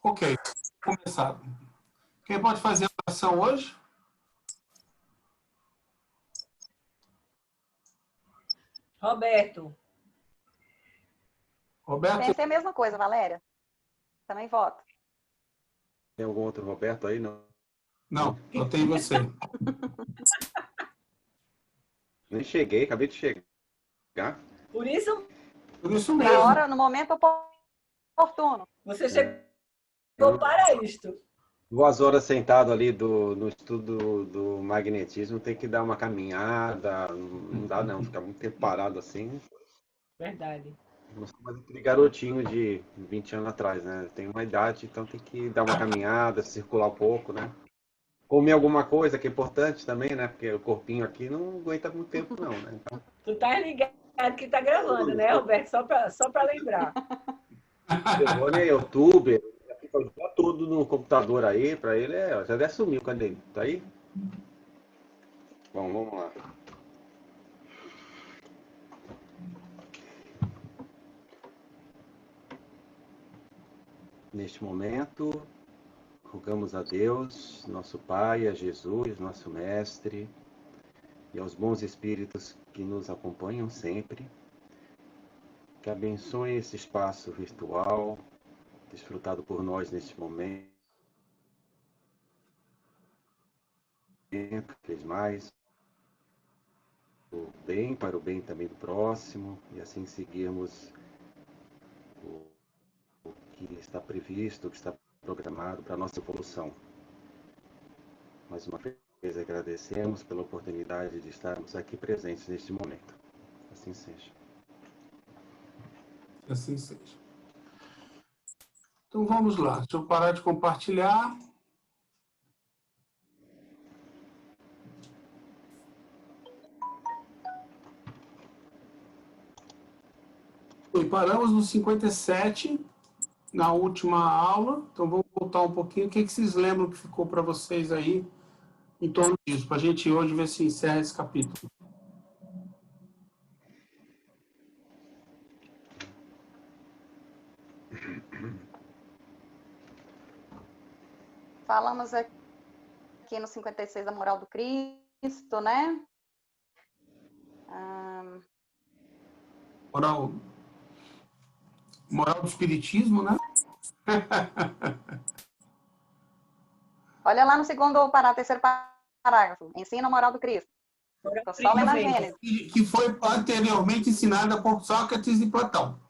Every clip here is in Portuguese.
Ok, começado. Quem pode fazer a oração hoje? Roberto. Roberto? Pensei a mesma coisa, Valéria. Também voto. Tem algum outro Roberto aí? Não. Não, só tem você. Nem cheguei, acabei de chegar. Por isso Por isso Na mesmo. hora, no momento oportuno. você chegou para isto. 2 horas sentado ali no estudo do magnetismo, tem que dar uma caminhada, não dá não, ficar muito tempo parado assim. Verdade. Não sou mais aquele garotinho de 20 anos atrás, né? Tem uma idade, então tem que dar uma caminhada, circular um pouco, né? Comer alguma coisa que é importante também, né? Porque o corpinho aqui não aguenta muito tempo não, né? Então, Tu tá ligado que tá gravando, né, Roberto? Só para lembrar. o Giovanni é youtuber, fica o dia todo no computador aí, pra ele já até sumiu, cadê ele? Tá aí? Bom, vamos lá. Neste momento, rogamos a Deus, nosso Pai, a Jesus, nosso Mestre, e aos bons espíritos que nos acompanham sempre, que abençoe esse espaço virtual, desfrutado por nós neste momento, fez mais, o bem para o bem também do próximo, e assim seguirmos o que está previsto, o que está programado para a nossa evolução. Mais uma vez agradecemos pela oportunidade de estarmos aqui presentes neste momento. Assim seja. Assim seja. Então vamos lá. Deixa eu parar de compartilhar. E paramos no 57, na última aula. Então vamos voltar um pouquinho. O que vocês lembram que ficou para vocês aí em torno disso? Para a gente hoje ver se encerra esse capítulo. Falamos aqui no 56 a moral do Cristo, né? Moral do Espiritismo, né? Olha lá no terceiro parágrafo. Ensina a moral do Cristo. Estou só lendo a Gênesis. Que foi anteriormente ensinada por Sócrates e Platão.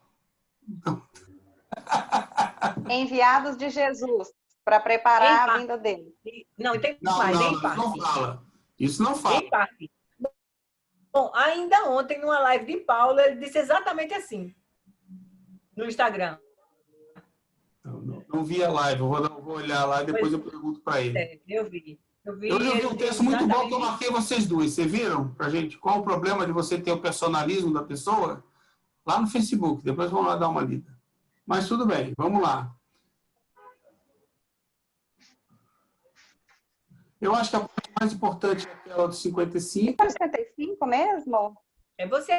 Enviados de Jesus para preparar a vinda dele. Não, tem Não, mais, não, em isso parte. não fala. Isso não fala. Em parte. Bom, ainda ontem, numa live de Paulo, ele disse exatamente assim, no Instagram. Não vi a live, eu vou olhar lá e depois eu pergunto para ele. É, eu vi. Eu vi um texto muito bom que eu marquei vocês duas. Vocês viram? Pra gente, qual o problema de você ter o personalismo da pessoa? Lá no Facebook. Depois vamos lá dar uma lida. Mas tudo bem, vamos lá. Eu acho que a parte mais importante é aquela do 55. É 55 mesmo? É você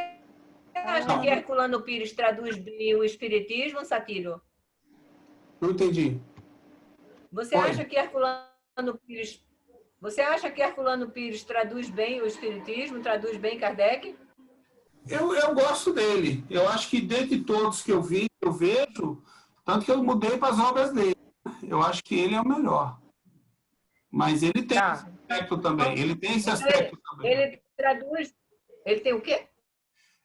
acha que Herculano Pires traduz bem o Espiritismo, Satiro? Não entendi. Você acha que Herculano Pires traduz bem o Espiritismo, traduz bem Kardec? Eu gosto dele. Eu acho que dentre todos que eu vejo, tanto que eu mudei para as obras dele. Eu acho que ele é o melhor. Mas ele tem esse aspecto também. Ele tem esse aspecto também. Ele traduz... Ele tem o quê?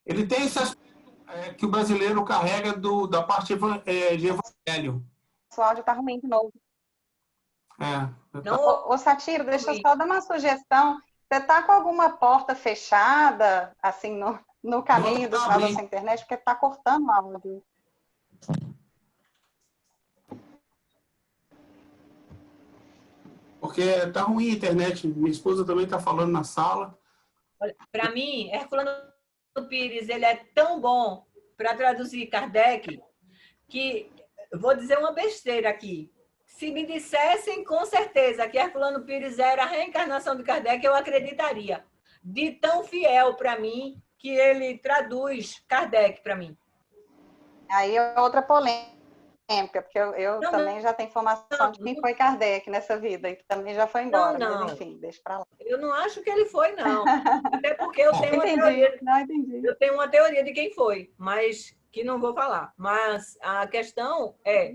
Ele tem esse aspecto que o brasileiro carrega da parte de evangelho. O áudio está ruim de novo. Não, Satiro, deixa eu só dar uma sugestão. Você está com alguma porta fechada, assim, no caminho do final da sua internet? Porque está cortando o áudio. Porque está ruim a internet. Minha esposa também está falando na sala. Para mim, Herculano Pires, ele é tão bom para traduzir Kardec que, vou dizer uma besteira aqui, se me dissessem com certeza que Herculano Pires era a reencarnação de Kardec, eu acreditaria. De tão fiel para mim que ele traduz Kardec para mim. Aí é outra polêmica. polêmica, porque eu Não, também já tenho informação de quem foi Kardec nessa vida e também já foi embora, mas enfim, deixa para lá. Eu não acho que ele foi, não. Até porque eu tenho uma Entendi, teoria. não entendi. Eu tenho uma teoria de quem foi, mas que não vou falar. Mas a questão é,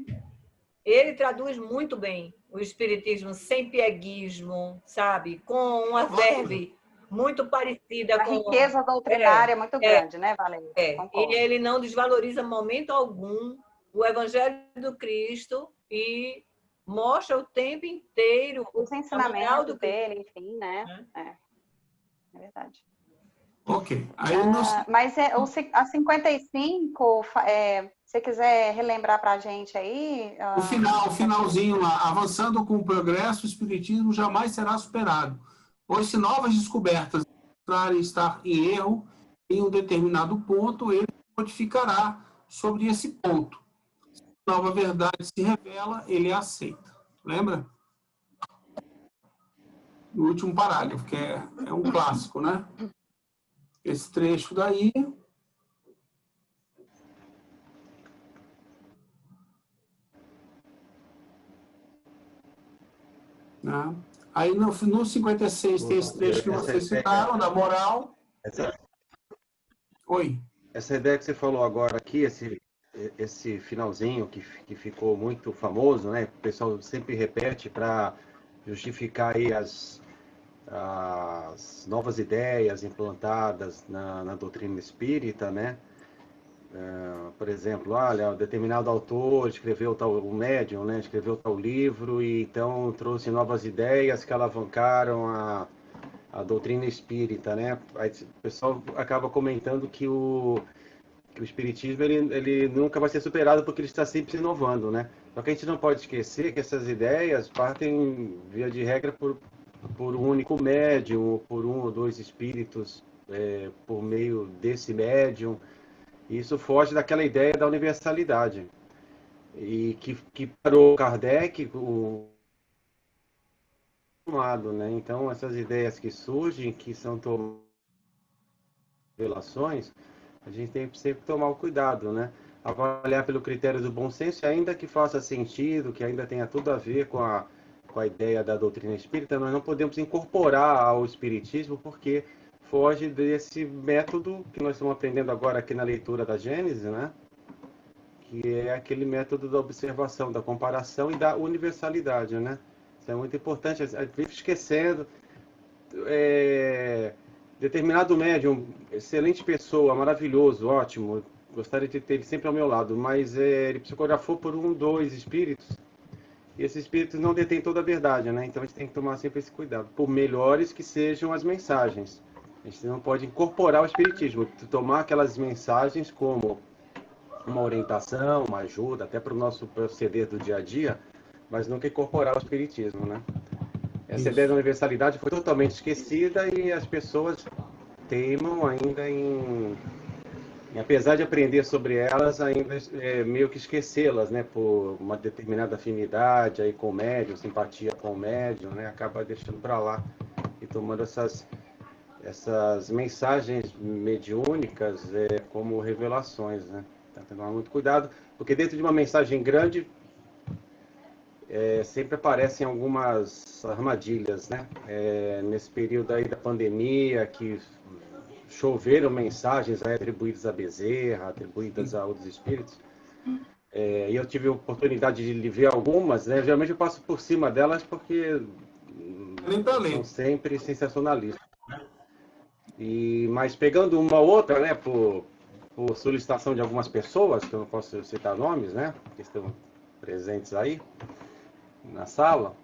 ele traduz muito bem o espiritismo sem pieguismo, sabe? Com uma verve muito parecida A com... riqueza doutrinária é muito grande, né, Valéria? E ele não desvaloriza momento algum o Evangelho do Cristo e mostra o tempo inteiro os ensinamentos dele, enfim, né? É verdade. Ok. Aí mas a 55, se você quiser relembrar para a gente aí... O finalzinho lá, avançando com o progresso, o espiritismo jamais será superado, pois se novas descobertas mostrarem estar em erro em um determinado ponto, ele modificará sobre esse ponto. Se nova verdade se revela, ele a aceita. Lembra? No último parágrafo, que é um clássico, né? Esse trecho daí... Né? Aí no 56 tem esse trecho que vocês citaram, da moral. Oi. Essa ideia que você falou agora aqui, esse finalzinho que ficou muito famoso, né? O pessoal sempre repete para justificar aí as novas ideias implantadas na doutrina espírita, né? Por exemplo, olha, determinado autor escreveu o médium, né? Escreveu tal livro e então trouxe novas ideias que alavancaram a doutrina espírita, né? Aí o pessoal acaba comentando que o espiritismo ele nunca vai ser superado porque ele está sempre se inovando, né? Só que a gente não pode esquecer que essas ideias partem, via de regra, por um único médium, por um ou dois espíritos por meio desse médium. E isso foge daquela ideia da universalidade. E que parou Kardec, lado, né? Então, essas ideias que surgem, que são revelações, a gente tem que sempre tomar o cuidado, né? Avaliar pelo critério do bom senso, ainda que faça sentido, que ainda tenha tudo a ver com a ideia da doutrina espírita, nós não podemos incorporar ao espiritismo, porque foge desse método que nós estamos aprendendo agora aqui na leitura da Gênesis, né? Que é aquele método da observação, da comparação e da universalidade, né? Isso é muito importante, a gente vive esquecendo. Determinado médium, excelente pessoa, maravilhoso, ótimo, gostaria de ter ele sempre ao meu lado, mas ele psicografou por dois espíritos, e esses espíritos não detêm toda a verdade, né? Então a gente tem que tomar sempre esse cuidado, por melhores que sejam as mensagens. A gente não pode incorporar o espiritismo, tomar aquelas mensagens como uma orientação, uma ajuda, até para o nosso proceder do dia a dia, mas nunca incorporar o espiritismo, né? Essa ideia da universalidade foi totalmente esquecida e as pessoas teimam ainda apesar de aprender sobre elas, ainda meio que esquecê-las, né? Por uma determinada afinidade aí com o médium, simpatia com o médium, né? Acaba deixando para lá e tomando essas mensagens mediúnicas como revelações, né? Então, tem que tomar muito cuidado, porque dentro de uma mensagem grande sempre aparecem algumas armadilhas, né? Nesse período aí da pandemia, que choveram mensagens atribuídas a Bezerra, atribuídas a outros espíritos, e eu tive a oportunidade de ver algumas, né? Geralmente eu passo por cima delas porque são sempre sensacionalistas. Mas pegando uma outra, né, por solicitação de algumas pessoas, que eu não posso citar nomes, né, que estão presentes aí na sala,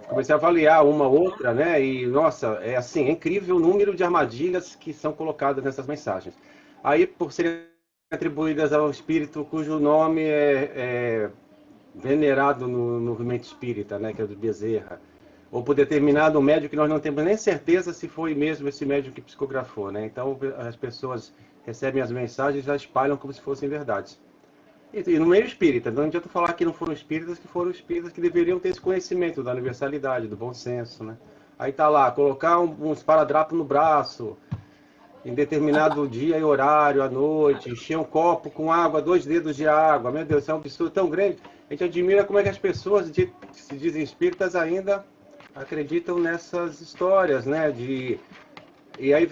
comecei a avaliar uma outra, né, e nossa, é incrível o número de armadilhas que são colocadas nessas mensagens. Aí, por serem atribuídas ao espírito cujo nome é venerado no movimento espírita, né, que é o do Bezerra, ou por determinado médium que nós não temos nem certeza se foi mesmo esse médium que psicografou, né? Então as pessoas recebem as mensagens e já espalham como se fossem verdades. E no meio espírita, não adianta falar que não foram espíritas que deveriam ter esse conhecimento da universalidade, do bom senso, né? Aí tá lá, colocar um esparadrapo no braço em determinado dia e horário, à noite, encher um copo com água, 2 dedos de água. Meu Deus, isso é um absurdo tão grande. A gente admira como é que as pessoas que se dizem espíritas ainda acreditam nessas histórias, né? E aí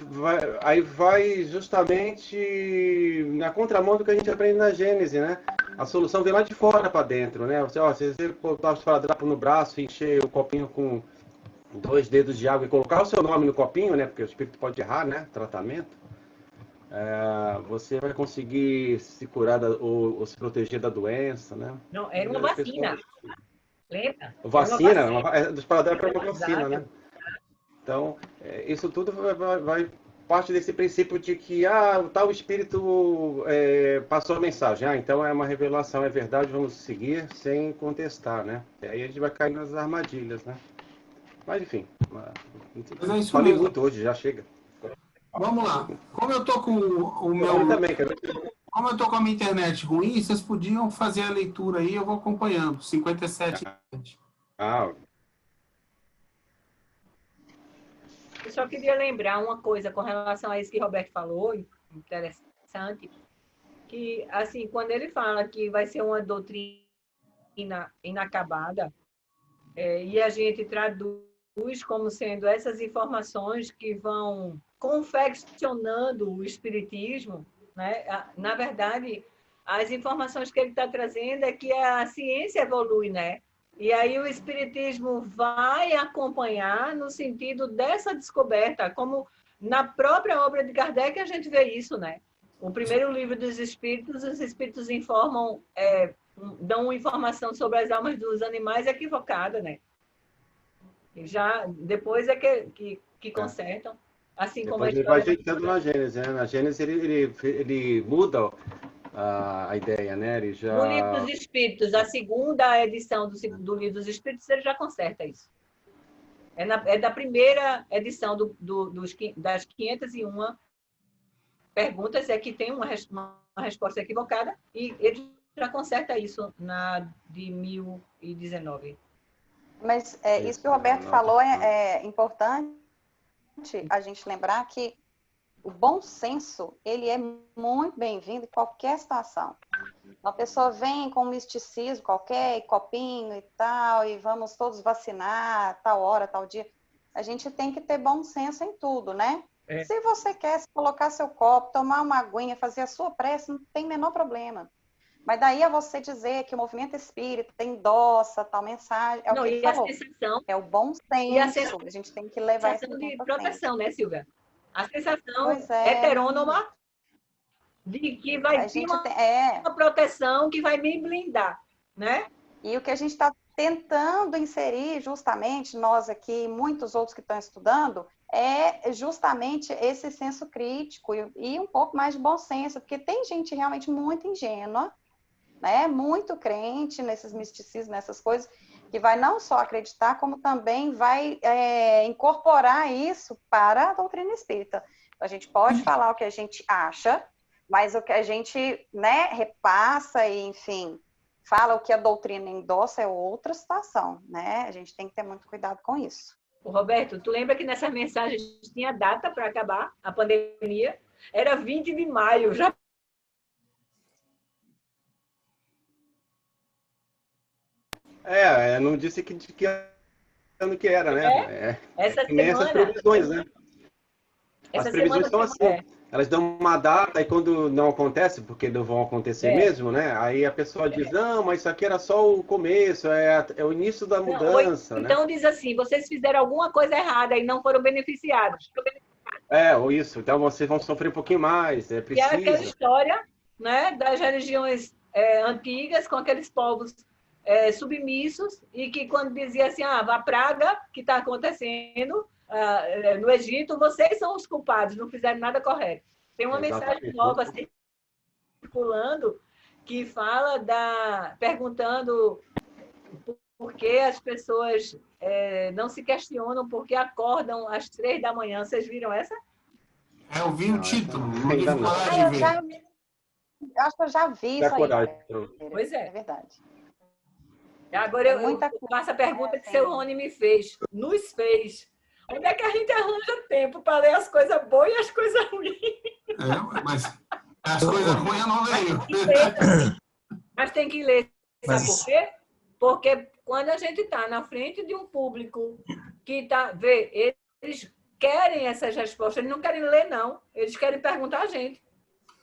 vai justamente na contramão do que a gente aprende na Gênese, né? A solução vem lá de fora para dentro, né? Se você botar o esparadrapo no braço e encher o copinho com 2 dedos de água e colocar o seu nome no copinho, né? Porque o espírito pode errar, né? Tratamento. Você vai conseguir se curar ou se proteger da doença, né? Não, era uma vacina. Lembra? Vacina? Do esparadrapo é uma vacina, né? Então, isso tudo vai parte desse princípio de que o tal espírito passou a mensagem. Então é uma revelação, é verdade, vamos seguir sem contestar, né? E aí a gente vai cair nas armadilhas, né? Mas enfim, Mas é isso falei mesmo. muito hoje, já chega. Vamos lá. Como eu tô com o meu... Eu também, Como eu tô com a minha internet ruim, vocês podiam fazer a leitura aí, eu vou acompanhando. 57. Eu só queria lembrar uma coisa com relação a isso que o Roberto falou, interessante, que, assim, quando ele fala que vai ser uma doutrina inacabada, e a gente traduz como sendo essas informações que vão confeccionando o espiritismo, né? Na verdade, as informações que ele está trazendo é que a ciência evolui, né? E aí o espiritismo vai acompanhar no sentido dessa descoberta, como na própria obra de Kardec a gente vê isso, né? O primeiro livro dos espíritos, os espíritos informam, dão informação sobre as almas dos animais equivocada, né? E já depois é que consertam, assim depois como a ele vai história... ajeitando na Gênesis, né? Na Gênesis ele muda a ideia, né? Ele No Livro já... dos Espíritos, a segunda edição do Livro dos Espíritos, ele já conserta isso. É da primeira edição das 501 perguntas, é que tem uma resposta equivocada, e ele já conserta isso na de 1019. Mas isso que o Roberto falou é importante a gente lembrar que o bom senso, ele é muito bem-vindo em qualquer situação. Uma pessoa vem com um misticismo qualquer, copinho e tal, e vamos todos vacinar, tal hora, tal dia. A gente tem que ter bom senso em tudo, né? Se você quer colocar seu copo, tomar uma aguinha, fazer a sua prece, não tem o menor problema. Mas daí é você dizer que o movimento espírita endossa tal mensagem, é o que ele falou. É o bom senso, a gente tem que levar isso em de proteção, né, Silvia? A sensação heterônoma de que vai ter uma proteção que vai me blindar, né? E o que a gente está tentando inserir, justamente, nós aqui, muitos outros que estão estudando, é justamente esse senso crítico e um pouco mais de bom senso, porque tem gente realmente muito ingênua, né, muito crente nesses misticismos, nessas coisas, que vai não só acreditar, como também vai incorporar isso para a doutrina espírita. A gente pode falar o que a gente acha, mas o que a gente, né, repassa e, enfim, fala o que a doutrina endossa é outra situação, né? A gente tem que ter muito cuidado com isso. Roberto, tu lembra que nessa mensagem tinha data para acabar a pandemia? Era 20 de maio, já. Não disse que ano que era, né? Essa nem semana, essas previsões, né? As previsões são assim. Elas dão uma data e quando não acontece, porque não vão acontecer mesmo, né? Aí a pessoa diz, não, mas isso aqui era só o começo, é o início da mudança, então diz assim, vocês fizeram alguma coisa errada e não foram beneficiados. Ou isso. Então vocês vão sofrer um pouquinho mais, é preciso. E é aquela história, né, das religiões antigas com aqueles povos submissos e que quando dizia assim, a praga que está acontecendo no Egito, vocês são os culpados, não fizeram nada correto. Tem uma mensagem nova circulando que fala perguntando por que as pessoas não se questionam por que acordam às 3 da manhã. Vocês viram essa? Eu vi o título, não tive coragem de ver. Acho que eu já vi isso aí. Pois é. É verdade. Agora eu faço a pergunta que seu Rony me fez, nos fez. Onde é que a gente arranja tempo para ler as coisas boas e as coisas ruins? Mas as coisas ruins eu não leio. Mas tem que ler, sabe Mas- por quê? Porque quando a gente está na frente de um público que eles querem essas respostas, eles não querem ler, não. Eles querem perguntar a gente.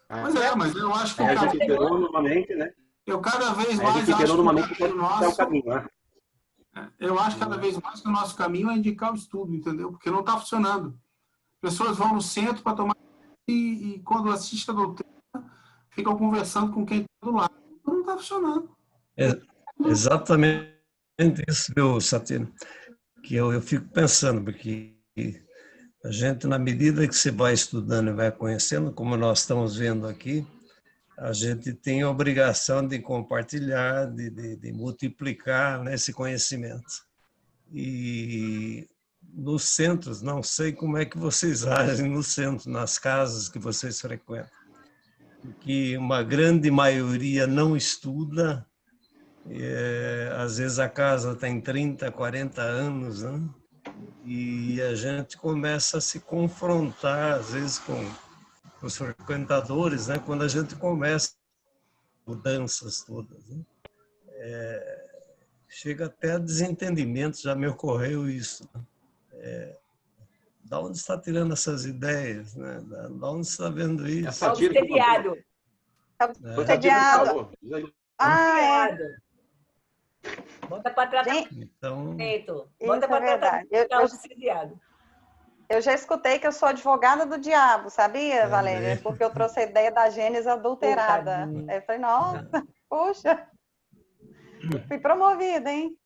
Mas eu acho que Aí a gente esperou novamente, né? eu cada vez Aí a mais gente acho esperou que o novamente caminho para o nosso, caminho, né? eu acho cada vez mais que o nosso caminho é indicar o estudo, entendeu? Porque não está funcionando. Pessoas vão no centro para tomar e quando assistem a doutrina, ficam conversando com quem está do lado. Não está funcionando. Exatamente isso, viu, Satino? Que eu fico pensando, porque a gente, na medida que você vai estudando e vai conhecendo, como nós estamos vendo aqui, a gente tem a obrigação de compartilhar, de multiplicar, né, esse conhecimento. E nos centros, não sei como é que vocês agem no centro, nas casas que vocês frequentam, porque uma grande maioria não estuda. Às vezes a casa tem 30, 40 anos, né? E a gente começa a se confrontar, às vezes, com os frequentadores, né? Quando a gente começa mudanças todas, né? Chega até a desentendimento, já me ocorreu isso. Da onde está tirando essas ideias, né? Da onde está vendo isso? Essa tira que Obsediado. Obsediado. Bota para tratamento. Então, Bota para verdade. tratamento obsediado. Eu já escutei que eu sou advogada do diabo, sabia, Valéria? Porque eu trouxe a ideia da Gênesis adulterada. Eu falei, nossa, puxa, fui promovida, hein?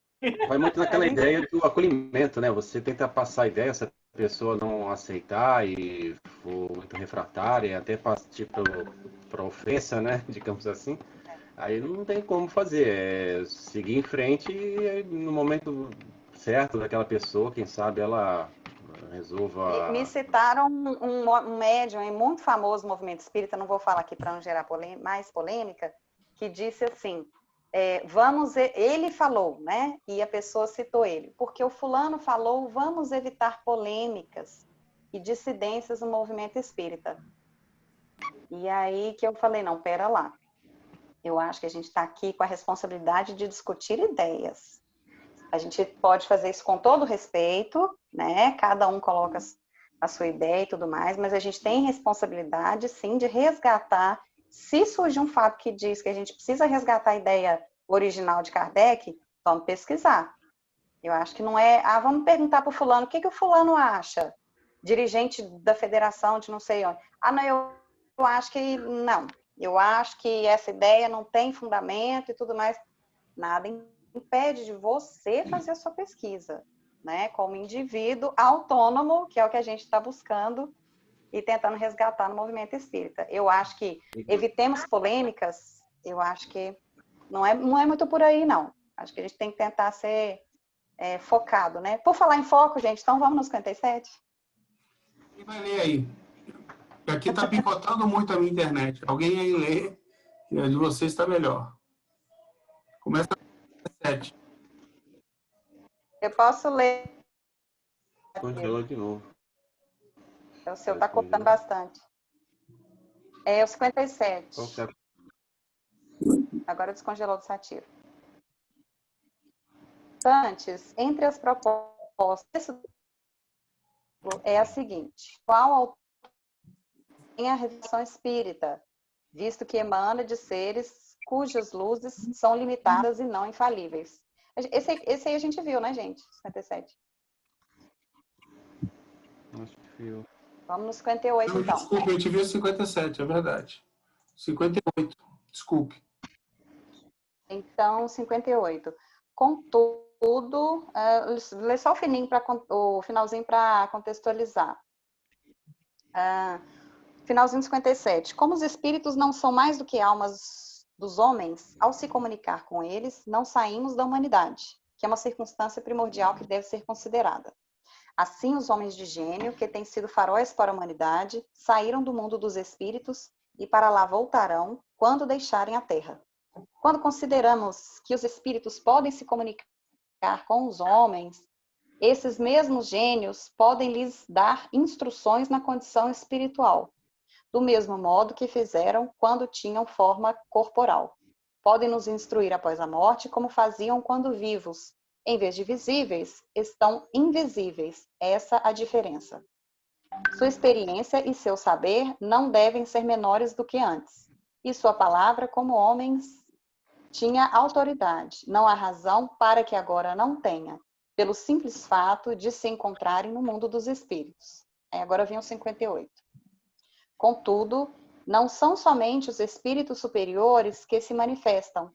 Vai muito naquela ideia do acolhimento, né? Você tenta passar a ideia, se a pessoa não aceitar e for muito refratária, até partir para ofensa, né? Digamos assim. Aí não tem como fazer, é seguir em frente e no momento certo daquela pessoa, quem sabe ela resolva... Me citaram um médium muito famoso no movimento espírita, não vou falar aqui para não gerar mais polêmica, que disse assim, ele falou, né? E a pessoa citou ele, porque o fulano falou, vamos evitar polêmicas e dissidências no movimento espírita. E aí que eu falei, não, pera lá. Eu acho que a gente está aqui com a responsabilidade de discutir ideias. A gente pode fazer isso com todo respeito, né? Cada um coloca a sua ideia e tudo mais, mas a gente tem responsabilidade, sim, de resgatar. Se surgir um fato que diz que a gente precisa resgatar a ideia original de Kardec, vamos pesquisar. Eu acho que não é... vamos perguntar para o fulano, o que o fulano acha? Dirigente da federação de não sei onde. Não, eu acho que não. Eu acho que essa ideia não tem fundamento e tudo mais. Nada impede de você fazer a sua pesquisa, né? Como indivíduo autônomo, que é o que a gente está buscando e tentando resgatar no movimento espírita. Eu acho que evitemos polêmicas, eu acho que não é muito por aí, não. Acho que a gente tem que tentar ser focado, né? Por falar em foco, gente, então vamos no 57? Quem vai ler aí? Aqui está picotando muito a minha internet. Alguém aí lê, e a de vocês está melhor. Começa a 7. Eu posso ler. Congelou de novo. O seu está cortando bastante. É o 57. Agora descongelou do Satiro. Antes, entre as propostas, é a seguinte: qual autor tem a revelação espírita, visto que emana de seres cujas luzes são limitadas e não infalíveis? Esse aí a gente viu, né, gente? 57. Acho que viu. Vamos no 58, então. Desculpe, a gente viu 57, é verdade. 58, desculpe. Então, 58. Contudo, lê só o finalzinho para contextualizar. Finalzinho 57. Como os espíritos não são mais do que almas dos homens, ao se comunicar com eles, não saímos da humanidade, que é uma circunstância primordial que deve ser considerada. Assim, os homens de gênio, que têm sido faróis para a humanidade, saíram do mundo dos espíritos e para lá voltarão quando deixarem a Terra. Quando consideramos que os espíritos podem se comunicar com os homens, Esses mesmos gênios podem lhes dar instruções na condição espiritual, do mesmo modo que fizeram quando tinham forma corporal. Podem nos instruir após a morte, como faziam quando vivos. Em vez de visíveis, estão invisíveis. Essa a diferença. Sua experiência e seu saber não devem ser menores do que antes. E sua palavra, como homens, tinha autoridade. Não há razão para que agora não tenha, pelo simples fato de se encontrarem no mundo dos espíritos. Agora vem o 58. Contudo, não são somente os espíritos superiores que se manifestam,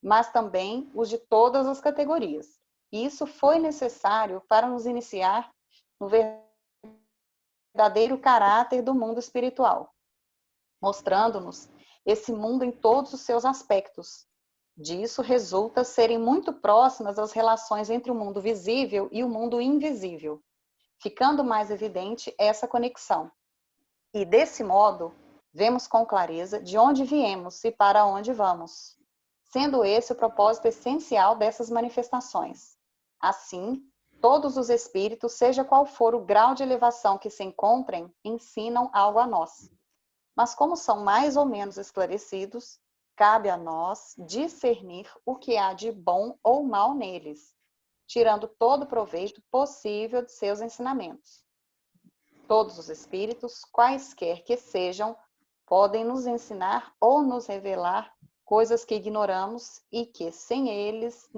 mas também os de todas as categorias. E isso foi necessário para nos iniciar no verdadeiro caráter do mundo espiritual, mostrando-nos esse mundo em todos os seus aspectos. Disso resulta serem muito próximas as relações entre o mundo visível e o mundo invisível, ficando mais evidente essa conexão. E, desse modo, vemos com clareza de onde viemos e para onde vamos, sendo esse o propósito essencial dessas manifestações. Assim, todos os espíritos, seja qual for o grau de elevação que se encontrem, ensinam algo a nós. Mas como são mais ou menos esclarecidos, cabe a nós discernir o que há de bom ou mal neles, tirando todo o proveito possível de seus ensinamentos. Todos os espíritos, quaisquer que sejam, podem nos ensinar ou nos revelar coisas que ignoramos e que, sem eles,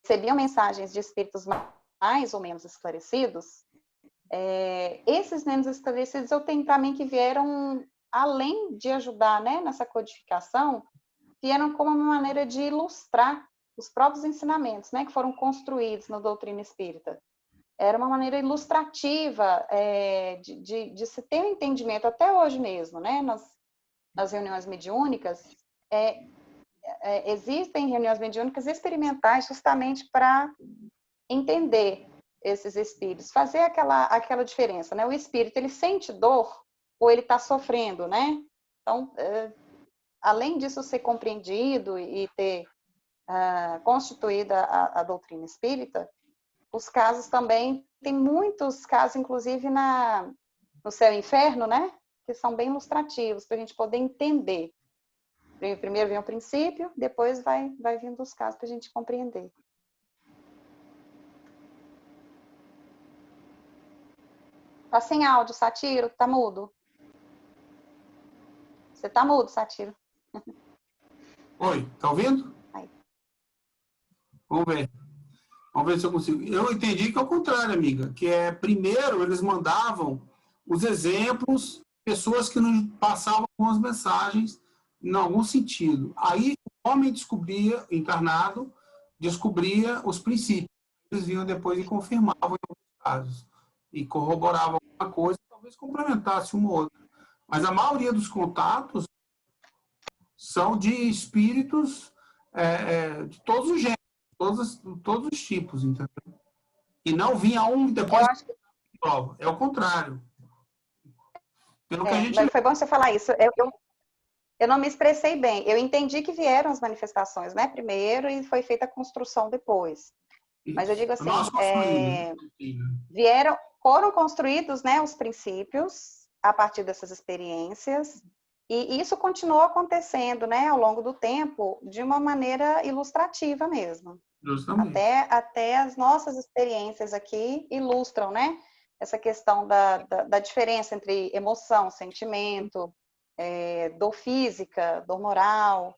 recebiam mensagens de espíritos mais ou menos esclarecidos. Esses menos esclarecidos, eu tenho para mim que vieram, além de ajudar, né, nessa codificação, vieram como uma maneira de ilustrar os próprios ensinamentos, né, que foram construídos na doutrina espírita. Era uma maneira ilustrativa de se ter um entendimento, até hoje mesmo, né, nas reuniões mediúnicas. Existem reuniões mediúnicas experimentais justamente para entender esses espíritos, fazer aquela diferença, né? O espírito, ele sente dor ou ele está sofrendo, né? Então, além disso ser compreendido e ter constituída a doutrina espírita, os casos também, tem muitos casos, inclusive no Céu e Inferno, né? Que são bem ilustrativos, para a gente poder entender. Primeiro vem o princípio, depois vai vindo os casos para a gente compreender. Tá sem áudio, Satiro? Tá mudo? Você tá mudo, Satiro? Oi, tá ouvindo? Aí. Vamos ver. Vamos ver se eu consigo. Eu entendi que é o contrário, amiga, que primeiro eles mandavam os exemplos, pessoas que nos passavam com as mensagens em algum sentido. Aí o homem descobria, encarnado, descobria os princípios. Eles vinham depois e confirmavam em alguns casos. E corroboravam alguma coisa, talvez complementasse uma ou outra. Mas a maioria dos contatos são de espíritos de todos os gêneros, todos os tipos, entendeu? E não vinha um e depois prova. É o contrário. Pelo que a gente... Foi bom você falar isso. Eu não me expressei bem. Eu entendi que vieram as manifestações, né? Primeiro, e foi feita a construção depois. Mas eu digo assim, foram construídos, né, os princípios a partir dessas experiências, e isso continuou acontecendo, né, ao longo do tempo, de uma maneira ilustrativa mesmo. Justamente. Até as nossas experiências aqui ilustram, né, essa questão da diferença entre emoção, sentimento, dor física, dor moral.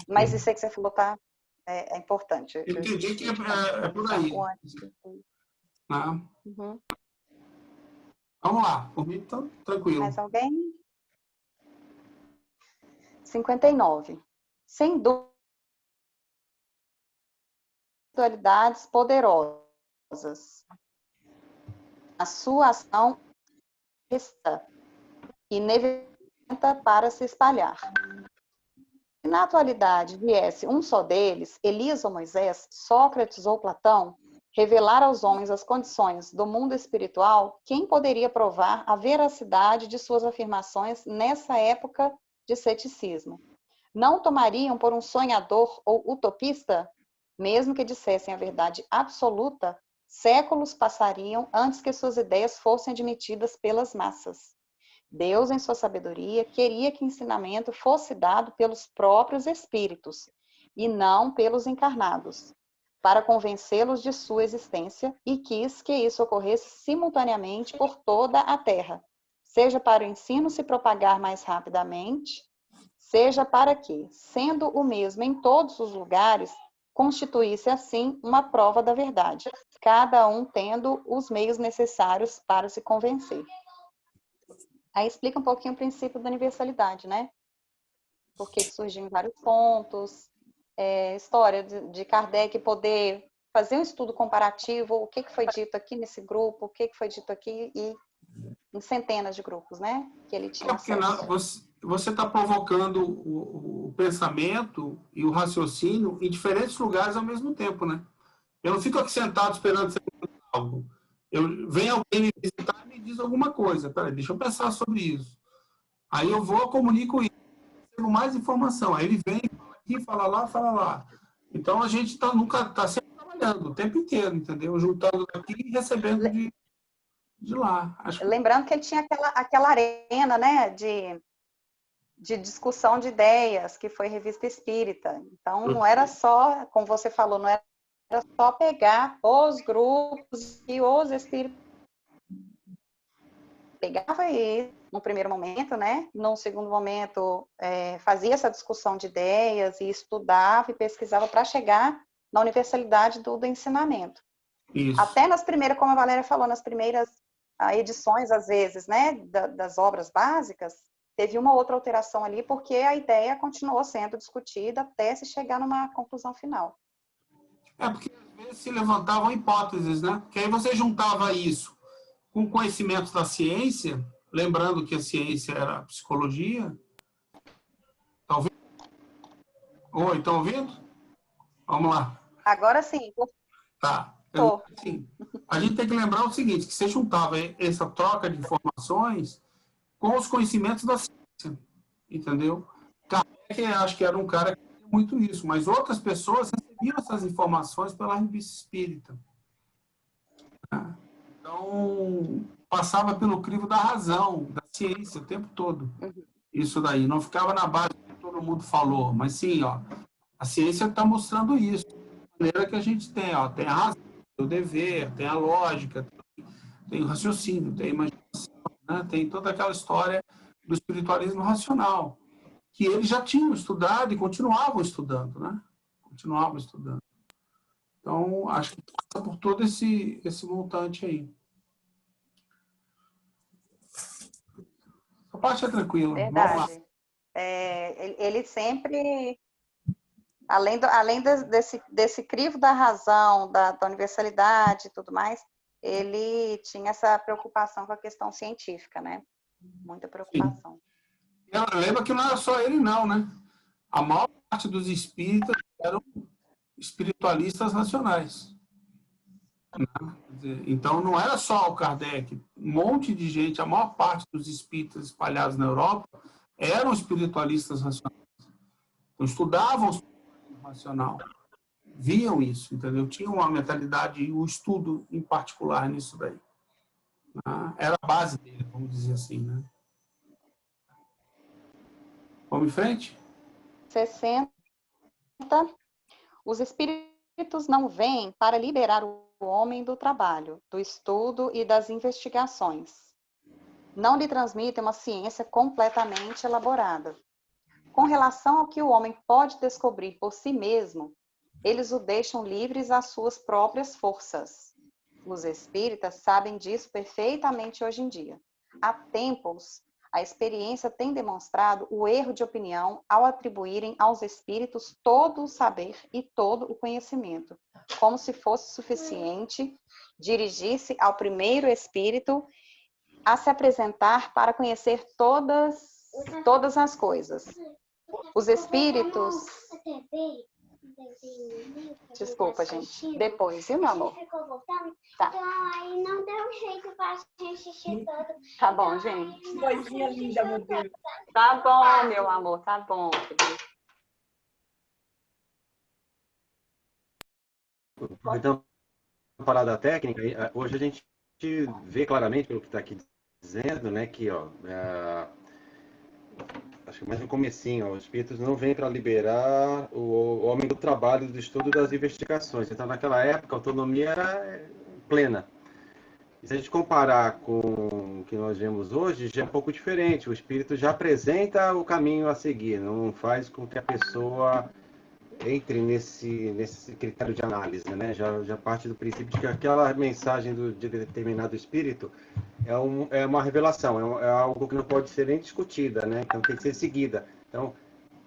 Mas isso aí que você falou é importante. Eu entendi que é por aí. Uhum. Vamos lá, por mim tá tranquilo. Mais alguém? 59. Sem dualidades poderosas. A sua ação está inevita para se espalhar. Se na atualidade viesse um só deles, Elias ou Moisés, Sócrates ou Platão, revelar aos homens as condições do mundo espiritual, quem poderia provar a veracidade de suas afirmações nessa época de ceticismo? Não tomariam por um sonhador ou utopista? Mesmo que dissessem a verdade absoluta, séculos passariam antes que suas ideias fossem admitidas pelas massas. Deus, em sua sabedoria, queria que o ensinamento fosse dado pelos próprios espíritos, e não pelos encarnados, para convencê-los de sua existência, e quis que isso ocorresse simultaneamente por toda a Terra, seja para o ensino se propagar mais rapidamente, seja para que, sendo o mesmo em todos os lugares, constituísse assim uma prova da verdade, cada um tendo os meios necessários para se convencer. Aí explica um pouquinho o princípio da universalidade, né? Por que surgiu em vários pontos, história de Kardec poder fazer um estudo comparativo, o que foi dito aqui nesse grupo, o que foi dito aqui, e em centenas de grupos, né? Que ele tinha acesso. Você está provocando o pensamento e o raciocínio em diferentes lugares ao mesmo tempo, né? Eu não fico aqui sentado esperando você fazer algo. Vem alguém me visitar e me diz alguma coisa. Peraí, deixa eu pensar sobre isso. Aí eu vou, comunico isso, recebo mais informação. Aí ele vem, fala aqui, fala lá, fala lá. Então a gente está sempre trabalhando o tempo inteiro, entendeu? Juntando daqui e recebendo de lá. Lembrando que ele tinha aquela arena, né, de discussão de ideias, que foi Revista Espírita. Então, não era só, como você falou, não era só pegar os grupos e os espíritos. Pegava isso no primeiro momento, né? No segundo momento, fazia essa discussão de ideias e estudava e pesquisava para chegar na universalidade do ensinamento. Isso. Até nas primeiras, como a Valéria falou, nas primeiras edições, às vezes, né, das obras básicas, teve uma outra alteração ali, porque a ideia continuou sendo discutida até se chegar numa conclusão final. Porque às vezes se levantavam hipóteses, né? Porque aí você juntava isso com conhecimentos da ciência, lembrando que a ciência era a psicologia. Tá ouvindo? Oi, estão ouvindo? Vamos lá. Agora sim. Tá. Assim, a gente tem que lembrar o seguinte, que você juntava essa troca de informações com os conhecimentos da ciência, entendeu? Kardec, acho que era um cara que tinha muito isso, mas outras pessoas recebiam essas informações pela revista espírita. Então, passava pelo crivo da razão, da ciência, o tempo todo. Isso daí. Não ficava na base do que todo mundo falou, mas sim, ó, a ciência está mostrando isso. Da maneira que a gente tem, ó, tem a razão, tem o dever, tem a lógica, tem o raciocínio, tem a imaginação, né? Tem toda aquela história do espiritualismo racional, que eles já tinham estudado e continuavam estudando, né? Continuavam estudando. Então, acho que passa por todo esse montante aí. A parte é tranquila. Verdade. Vamos lá. Ele sempre, além desse crivo da razão, da universalidade e tudo mais, ele tinha essa preocupação com a questão científica, né? Muita preocupação. Sim. Lembra que não era só ele, não, né? A maior parte dos espíritas eram espiritualistas racionais. Então, não era só o Kardec. Um monte de gente, a maior parte dos espíritas espalhados na Europa, eram espiritualistas racionais. Então, estudavam o espiritualismo racional. Viam isso, entendeu? Tinham uma mentalidade e o estudo em particular nisso daí. Era a base dele, vamos dizer assim, né? Vamos em frente? 60. Os espíritos não vêm para liberar o homem do trabalho, do estudo e das investigações. Não lhe transmitem uma ciência completamente elaborada. Com relação ao que o homem pode descobrir por si mesmo, eles o deixam livres às suas próprias forças. Os espíritas sabem disso perfeitamente hoje em dia. Há tempos, a experiência tem demonstrado o erro de opinião ao atribuírem aos espíritos todo o saber e todo o conhecimento, como se fosse suficiente dirigir-se ao primeiro espírito a se apresentar para conhecer todas as coisas. Os espíritos Desculpa, gente. Depois, viu, meu amor? Ficou voltando. Tá. Então, aí não deu jeito pra gente assistir todo. Tá bom, gente. Coisinha linda, meu Deus. Tá bom, meu amor, tá bom. Então, parada técnica, hoje a gente vê claramente, pelo que está aqui dizendo, né, que, ó, acho que mais no comecinho, ó, os espíritos não vêm para liberar o homem do trabalho, do estudo das investigações. Então, naquela época, a autonomia era plena. E se a gente comparar com o que nós vemos hoje, já é um pouco diferente. O espírito já apresenta o caminho a seguir, não faz com que a pessoa entre nesse critério de análise, né? Já parte do princípio de que aquela mensagem de determinado espírito é uma revelação, é algo que não pode ser nem discutida, né? Então tem que ser seguida. Então,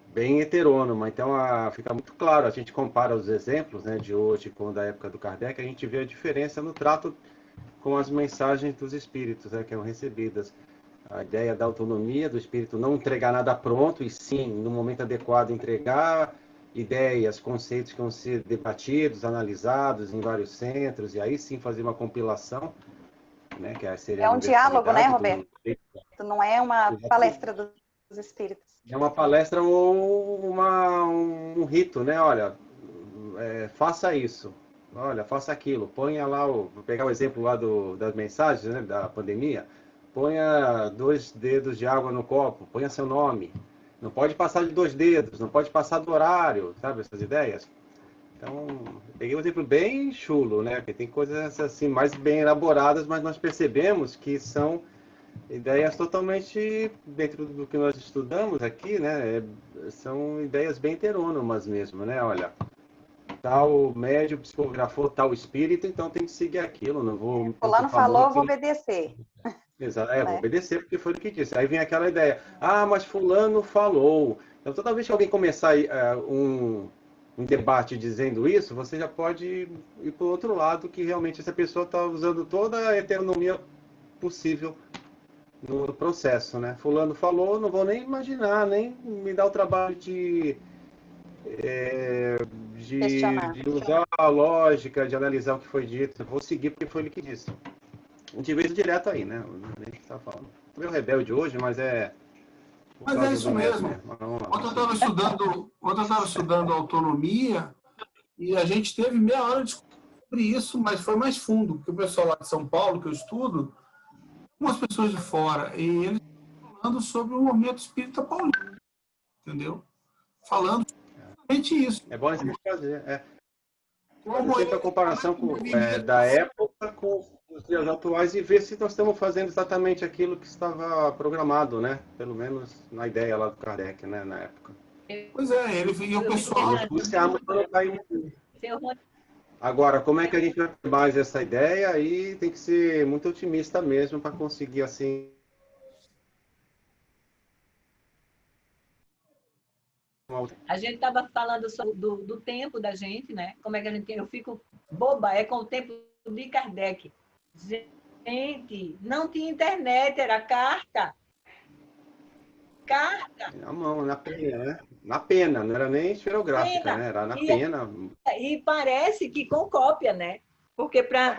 bem heterônoma. Então, fica muito claro, a gente compara os exemplos, né, de hoje com da época do Kardec, a gente vê a diferença no trato com as mensagens dos espíritos, né, que eram recebidas. A ideia da autonomia, do espírito não entregar nada pronto, e sim, no momento adequado, entregar ideias, conceitos que vão ser debatidos, analisados em vários centros, e aí sim fazer uma compilação, né, que seria É um diálogo, né, Roberto? Não é uma palestra dos espíritos. É uma palestra ou um rito, né? Olha, faça isso, olha, faça aquilo, ponha lá, vou pegar o exemplo lá das mensagens, né, da pandemia, ponha 2 dedos de água no copo, ponha seu nome. Não pode passar de 2 dedos, não pode passar do horário, sabe, essas ideias? Então, peguei um exemplo bem chulo, né? Porque tem coisas assim mais bem elaboradas, mas nós percebemos que são ideias totalmente dentro do que nós estudamos aqui, né? São ideias bem heterônomas mesmo, né? Olha, tal médium psicografou tal espírito, então tem que seguir aquilo, não vou... Fulano falou, vou obedecer. Exato, vou obedecer porque foi o que disse. Aí vem aquela ideia, mas fulano falou. Então toda vez que alguém começar um debate dizendo isso, você já pode ir para o outro lado, que realmente essa pessoa está usando toda a heteronomia possível no processo, né? Fulano falou, não vou nem imaginar, nem me dar o trabalho de usar a lógica, de analisar o que foi dito. Eu vou seguir porque foi ele que disse. A gente vê isso direto aí, né? A gente está falando. Meio rebelde hoje, mas é... Mas é isso mesmo. Ontem eu estava estudando autonomia e a gente teve meia hora de discutir sobre isso, mas foi mais fundo, porque o pessoal lá de São Paulo, que eu estudo, algumas pessoas de fora, e eles estão falando sobre o momento espírita paulino, entendeu? Falando exatamente isso. É bom a gente fazer, fazer a comparação da época com os dias atuais e ver se nós estamos fazendo exatamente aquilo que estava programado, né? Pelo menos na ideia lá do Kardec, né? Na época. Pois é, ele e o pessoal... Agora, como é que a gente vai ter mais essa ideia? Aí tem que ser muito otimista mesmo para conseguir, assim... A gente estava falando do tempo da gente, né? Como é que a gente... Eu fico boba, com o tempo de Kardec. Gente, não tinha internet, era carta. Carta. Na mão, na pena, né? Na pena, não era nem esferográfica, né? Era na pena. E parece que com cópia, né? Porque para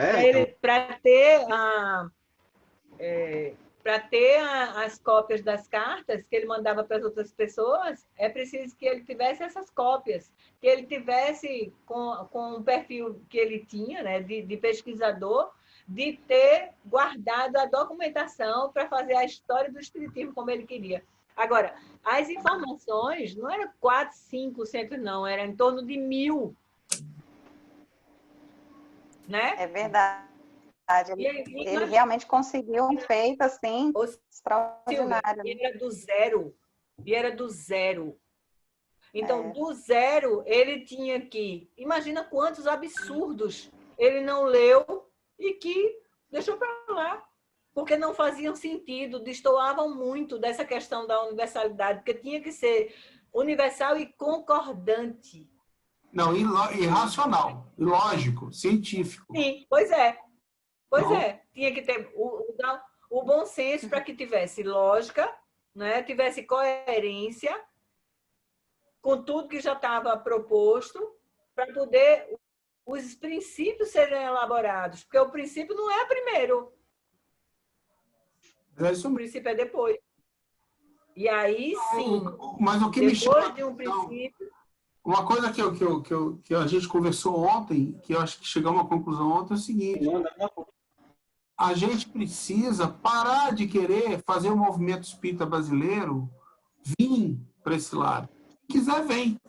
ter as cópias das cartas que ele mandava para as outras pessoas, é preciso que ele tivesse essas cópias, que ele tivesse com o perfil que ele tinha, né, de pesquisador, de ter guardado a documentação para fazer a história do espiritismo como ele queria. Agora, as informações não eram 4, 5 centros, não, era em torno de 1.000. Né? É verdade. Ele realmente conseguiu um feito assim extraordinário. E era do zero. Então, do zero, ele tinha que... Imagina quantos absurdos ele não leu e que deixou para lá. Porque não faziam sentido, destoavam muito dessa questão da universalidade, porque tinha que ser universal e concordante. Não, irracional, ilógico, científico. Sim, pois é. Tinha que ter o bom senso para que tivesse lógica, né? Tivesse coerência com tudo que já estava proposto para poder os princípios serem elaborados, porque o princípio não é primeiro, É isso o mesmo. princípio é depois. E aí sim, Mas o que me chama depois de um princípio... Uma coisa que a gente conversou ontem, que eu acho que chegamos a uma conclusão ontem, é o seguinte: a gente precisa parar de querer fazer o movimento espírita brasileiro vir para esse lado. Quem quiser, vem.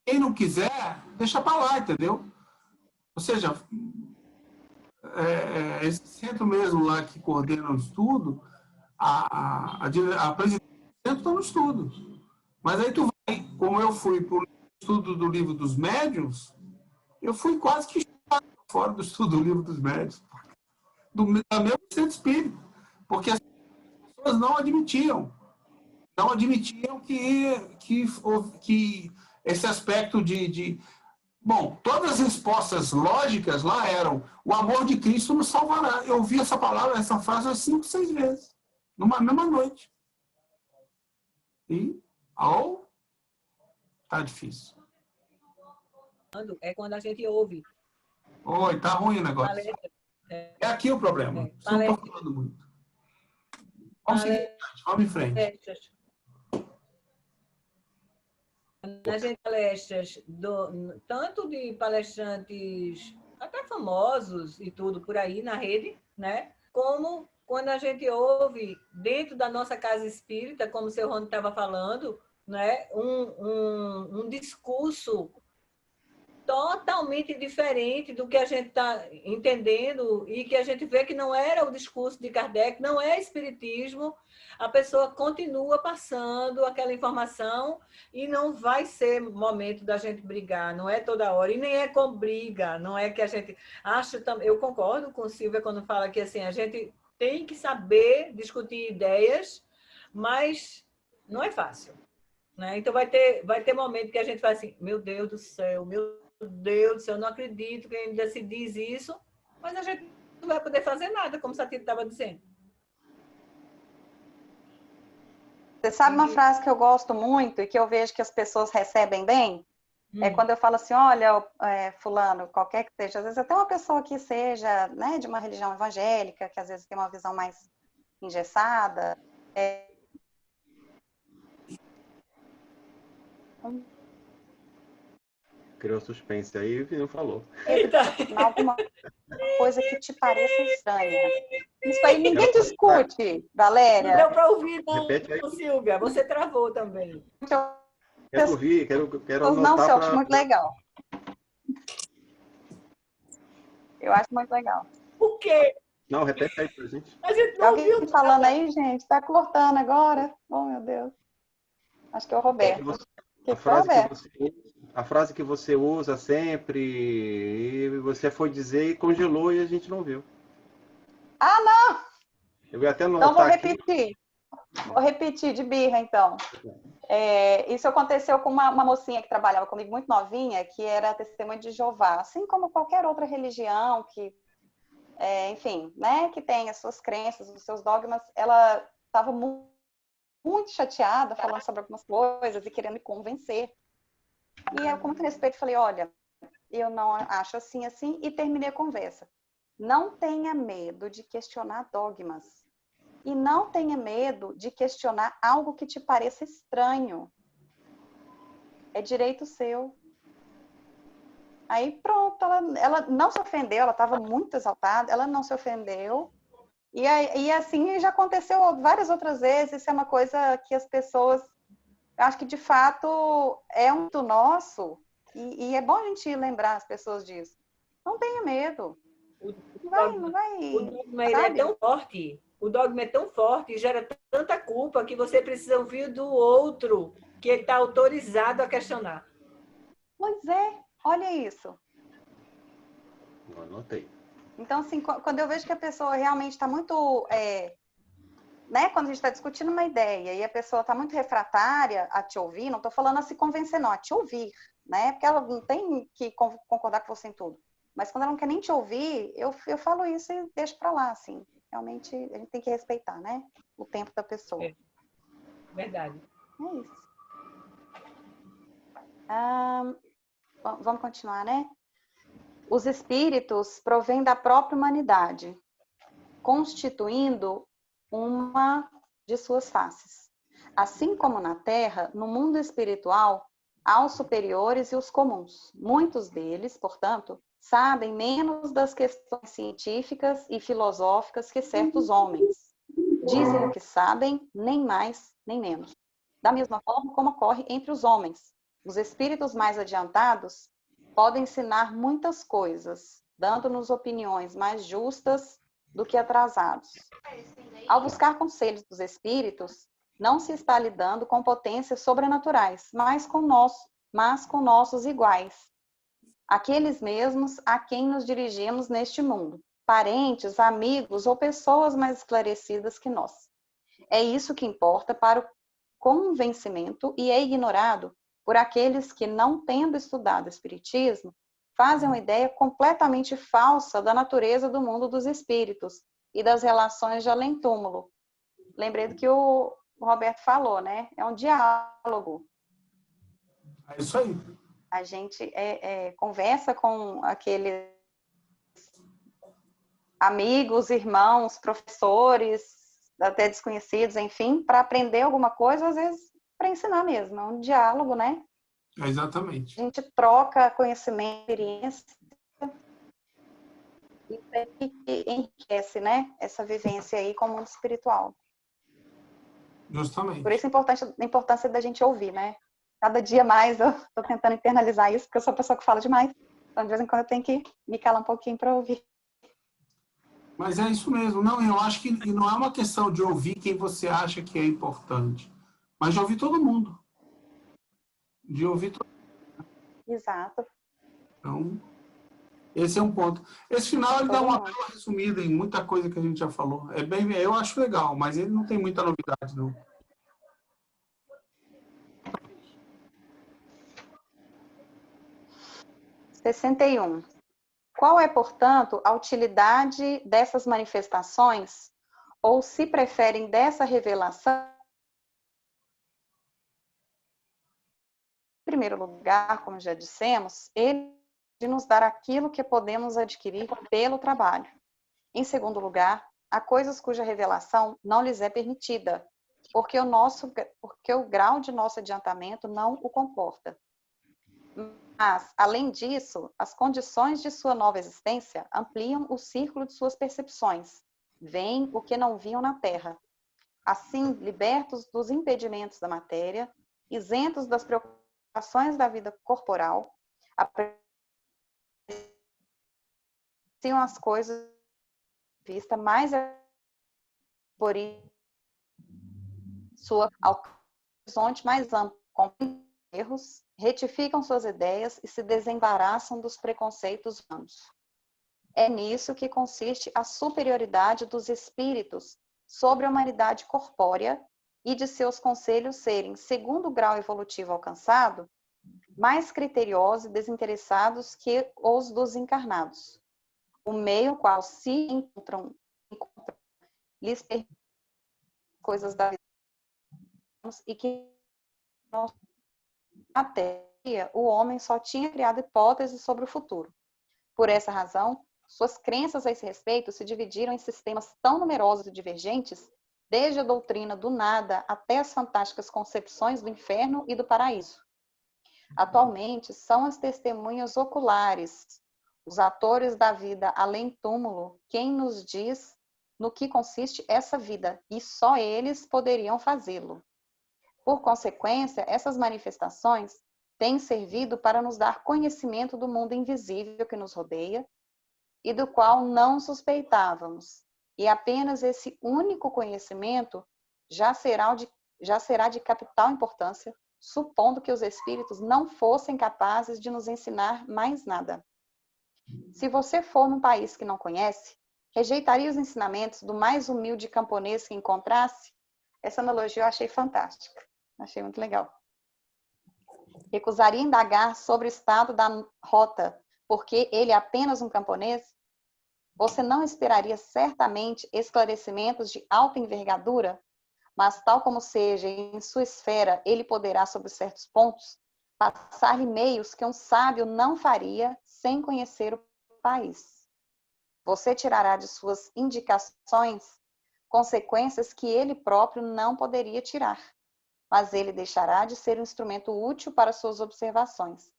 Quem não quiser, deixa para lá, entendeu? Ou seja, esse centro mesmo lá que coordena o estudo, a presidência do centro está no estudo. Mas aí tu vai, como eu fui para o estudo do livro dos médiuns, eu fui quase que fora do estudo do livro dos médiuns, da mesma centro espírita, porque as pessoas não admitiam que esse aspecto Bom, todas as respostas lógicas lá eram: o amor de Cristo nos salvará. Eu ouvi essa palavra, essa frase 5, 6 vezes, numa mesma noite. E, tá difícil. É quando a gente ouve. Oi, tá ruim o negócio. Palestra. É aqui o problema. Você não está falando muito. Vamos seguir, vamos em frente. Nas palestras, tanto de palestrantes até famosos e tudo por aí na rede, né? Como quando a gente ouve dentro da nossa casa espírita, como o seu Rony estava falando, né? Um discurso totalmente diferente do que a gente está entendendo e que a gente vê que não era o discurso de Kardec, não é espiritismo, a pessoa continua passando aquela informação e não vai ser momento da gente brigar, não é toda hora, e nem é com briga, não é que a gente acha, eu concordo com Silvia quando fala que assim, a gente tem que saber discutir ideias, mas não é fácil. Né? Então vai ter momento que a gente fala assim, meu Deus do céu, meu Deus do céu, eu não acredito que ainda se diz isso, mas a gente não vai poder fazer nada, como o Satiro estava dizendo. Você sabe uma frase que eu gosto muito e que eu vejo que as pessoas recebem bem? É quando eu falo assim, olha, fulano, qualquer que seja, às vezes até uma pessoa que seja, né, de uma religião evangélica, que às vezes tem uma visão mais engessada, Criou suspense aí e não falou. Alguma coisa que te pareça estranha. Isso aí ninguém discute, Valéria. Não deu para ouvir, não, Silvia. Você travou também. Quero ouvir, quero anotar. Não, Celso, acho muito legal. Eu acho muito legal. O quê? Não, repete aí pra gente. A gente não alguém ouviu falando aí, gente? Tá cortando agora? Oh, meu Deus. Acho que é o Roberto. A frase que você usa sempre, e você foi dizer e congelou e a gente não viu. Ah, não! Eu vou até anotar então vou aqui. repetir. Vou repetir de birra, então. Isso aconteceu com uma mocinha que trabalhava comigo, muito novinha, que era testemunha de Jeová. Assim como qualquer outra religião que, enfim, né, que tem as suas crenças, os seus dogmas, ela estava muito chateada, falando sobre algumas coisas e querendo me convencer. E eu, com muito respeito, falei, olha, eu não acho assim, assim, e terminei a conversa. Não tenha medo de questionar dogmas. E não tenha medo de questionar algo que te pareça estranho. É direito seu. Aí pronto, ela não se ofendeu, ela estava muito exaltada, ela não se ofendeu. E assim já aconteceu várias outras vezes, isso é uma coisa que as pessoas, eu acho que de fato é um do nosso, e é bom a gente lembrar as pessoas disso. Não tenha medo. Não vai. O dogma ele é tão forte, o dogma é tão forte e gera tanta culpa que você precisa ouvir do outro, que ele está autorizado a questionar. Pois é, olha isso. Eu anotei. Então, assim, quando eu vejo que a pessoa realmente está muito... né, quando a gente está discutindo uma ideia e a pessoa está muito refratária a te ouvir, não estou falando a se convencer, não, a te ouvir, né? Porque ela não tem que concordar com você em tudo. Mas quando ela não quer nem te ouvir, eu falo isso e deixo para lá, assim. Realmente, a gente tem que respeitar, né? O tempo da pessoa. Verdade. É isso. vamos continuar, né? Os espíritos provêm da própria humanidade, constituindo uma de suas faces. Assim como na Terra, no mundo espiritual, há os superiores e os comuns. Muitos deles, portanto, sabem menos das questões científicas e filosóficas que certos homens. Dizem o que sabem, nem mais, nem menos. Da mesma forma como ocorre entre os homens. Os espíritos mais adiantados podem ensinar muitas coisas, dando-nos opiniões mais justas do que atrasados. Ao buscar conselhos dos espíritos, não se está lidando com potências sobrenaturais, mas com nossos iguais, aqueles mesmos a quem nos dirigimos neste mundo, parentes, amigos ou pessoas mais esclarecidas que nós. É isso que importa para o convencimento e é ignorado por aqueles que, não tendo estudado o Espiritismo, fazem uma ideia completamente falsa da natureza do mundo dos espíritos e das relações de além-túmulo. Lembrei do que o Roberto falou, né? É um diálogo. É isso aí. A gente conversa com aqueles amigos, irmãos, professores, até desconhecidos, enfim, para aprender alguma coisa, às vezes para ensinar mesmo. É um diálogo, né? Exatamente. A gente troca conhecimento, experiência, e enriquece, né? Essa vivência aí com o mundo espiritual. Justamente. Por isso a importância da gente ouvir, né? Cada dia mais eu estou tentando internalizar isso, porque eu sou uma pessoa que fala demais. Então, de vez em quando, eu tenho que me calar um pouquinho para ouvir. Mas é isso mesmo. Não, eu acho que não é uma questão de ouvir quem você acha que é importante, mas de ouvir todo mundo. De ouvir todo mundo. Exato. Então, esse é um ponto. Esse final ele dá uma bela resumida em muita coisa que a gente já falou. Eu acho legal, mas ele não tem muita novidade, não. (61) Qual é, portanto, a utilidade dessas manifestações, ou se preferem dessa revelação? Em primeiro lugar, como já dissemos, ele de nos dar aquilo que podemos adquirir pelo trabalho. Em segundo lugar, há coisas cuja revelação não lhes é permitida, porque o grau de nosso adiantamento não o comporta. Mas, além disso, as condições de sua nova existência ampliam o círculo de suas percepções. Veem o que não viam na Terra. Assim, libertos dos impedimentos da matéria, isentos das preocupações da vida corporal, apreciam as coisas de vista mais por sua horizonte mais amplo, com erros, retificam suas ideias e se desembaraçam dos preconceitos humanos. É nisso que consiste a superioridade dos espíritos sobre a humanidade corpórea e de seus conselhos serem, segundo o grau evolutivo alcançado, mais criteriosos e desinteressados que os dos encarnados. O meio qual se encontram lhes permite coisas da vida e que até o homem só tinha criado hipóteses sobre o futuro. Por essa razão, suas crenças a esse respeito se dividiram em sistemas tão numerosos e divergentes, desde a doutrina do nada até as fantásticas concepções do inferno e do paraíso. Atualmente, são as testemunhas oculares, os atores da vida além túmulo, quem nos diz no que consiste essa vida, e só eles poderiam fazê-lo. Por consequência, essas manifestações têm servido para nos dar conhecimento do mundo invisível que nos rodeia e do qual não suspeitávamos. E apenas esse único conhecimento já será de capital importância, supondo que os espíritos não fossem capazes de nos ensinar mais nada. Se você for num país que não conhece, rejeitaria os ensinamentos do mais humilde camponês que encontrasse? Essa analogia eu achei fantástica. Achei muito legal. Recusaria indagar sobre o estado da rota, porque ele é apenas um camponês? Você não esperaria certamente esclarecimentos de alta envergadura, mas tal como seja em sua esfera, ele poderá, sobre certos pontos, passar-lhe meios que um sábio não faria sem conhecer o país. Você tirará de suas indicações consequências que ele próprio não poderia tirar, mas ele deixará de ser um instrumento útil para suas observações,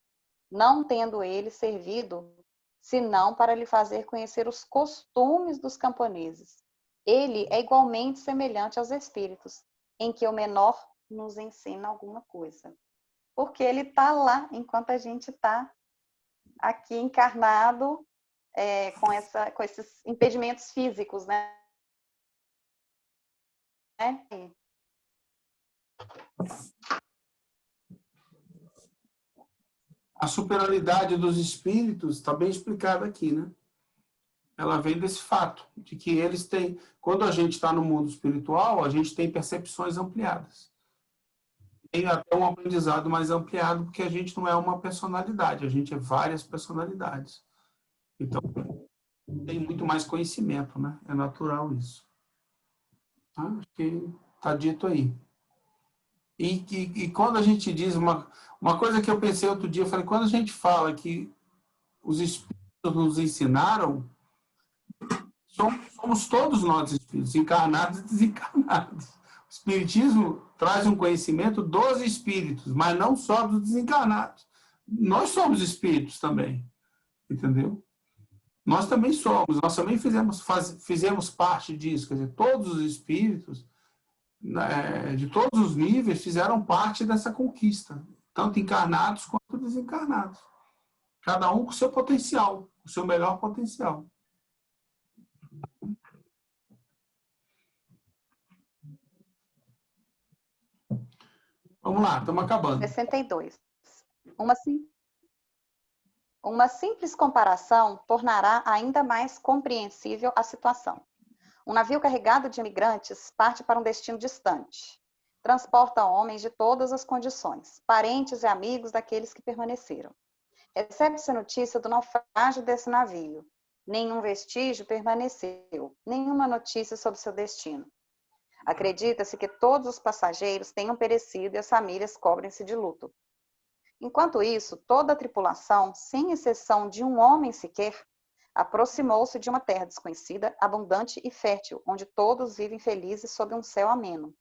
não tendo ele servido senão para lhe fazer conhecer os costumes dos camponeses. Ele é igualmente semelhante aos espíritos, em que o menor nos ensina alguma coisa. Porque ele está lá, enquanto a gente está aqui encarnado com esses impedimentos físicos, né? A superioridade dos espíritos está bem explicada aqui, né? Ela vem desse fato, de que eles têm... Quando a gente está no mundo espiritual, a gente tem percepções ampliadas. Tem até um aprendizado mais ampliado, porque a gente não é uma personalidade, a gente é várias personalidades. Então, tem muito mais conhecimento, né? É natural isso. Acho que está dito aí. E quando a gente diz uma coisa que eu pensei outro dia, eu falei, quando a gente fala que os espíritos nos ensinaram, somos todos nós espíritos, encarnados e desencarnados. O espiritismo traz um conhecimento dos espíritos, mas não só dos desencarnados. Nós somos espíritos também, entendeu? Nós também somos, nós também fizemos parte disso, quer dizer, todos os espíritos de todos os níveis fizeram parte dessa conquista, tanto encarnados quanto desencarnados. Cada um com o seu potencial, o seu melhor potencial. Vamos lá, estamos acabando. 62. Uma simples comparação tornará ainda mais compreensível a situação. Um navio carregado de imigrantes parte para um destino distante. Transporta homens de todas as condições, parentes e amigos daqueles que permaneceram. Recebe-se a notícia do naufrágio desse navio. Nenhum vestígio permaneceu, nenhuma notícia sobre seu destino. Acredita-se que todos os passageiros tenham perecido e as famílias cobrem-se de luto. Enquanto isso, toda a tripulação, sem exceção de um homem sequer, aproximou-se de uma terra desconhecida, abundante e fértil, onde todos vivem felizes sob um céu ameno.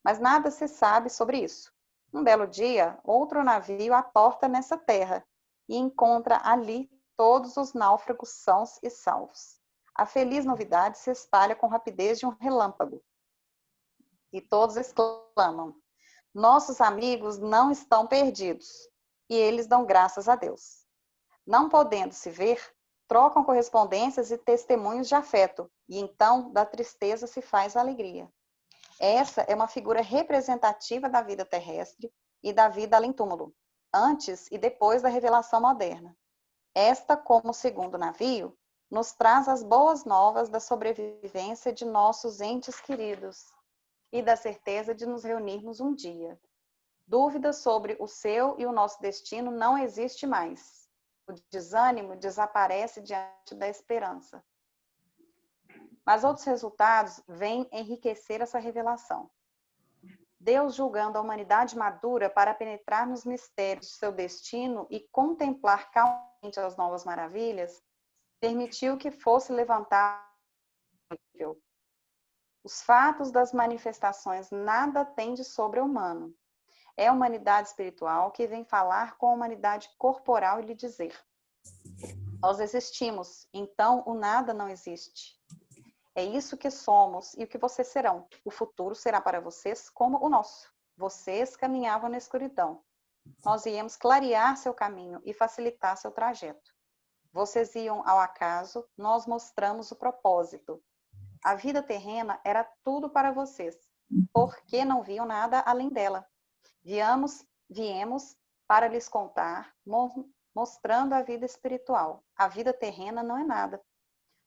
Mas nada se sabe sobre isso. Um belo dia, outro navio aporta nessa terra e encontra ali todos os náufragos sãos e salvos. A feliz novidade se espalha com rapidez de um relâmpago. E todos exclamam: nossos amigos não estão perdidos. E eles dão graças a Deus. Não podendo se ver, trocam correspondências e testemunhos de afeto, e então da tristeza se faz alegria. Essa é uma figura representativa da vida terrestre e da vida além túmulo, antes e depois da revelação moderna. Esta, como o segundo navio, nos traz as boas novas da sobrevivência de nossos entes queridos e da certeza de nos reunirmos um dia. Dúvida sobre o seu e o nosso destino não existe mais. O desânimo desaparece diante da esperança. Mas outros resultados vêm enriquecer essa revelação. Deus, julgando a humanidade madura para penetrar nos mistérios de seu destino e contemplar calmamente as novas maravilhas, permitiu que fosse levantado. Os fatos das manifestações nada têm de sobre-humano. É a humanidade espiritual que vem falar com a humanidade corporal e lhe dizer: nós existimos, então o nada não existe. É isso que somos e o que vocês serão. O futuro será para vocês como o nosso. Vocês caminhavam na escuridão. Nós íamos clarear seu caminho e facilitar seu trajeto. Vocês iam ao acaso, nós mostramos o propósito. A vida terrena era tudo para vocês, porque não viam nada além dela. Viemos para lhes contar, mostrando a vida espiritual. A vida terrena não é nada.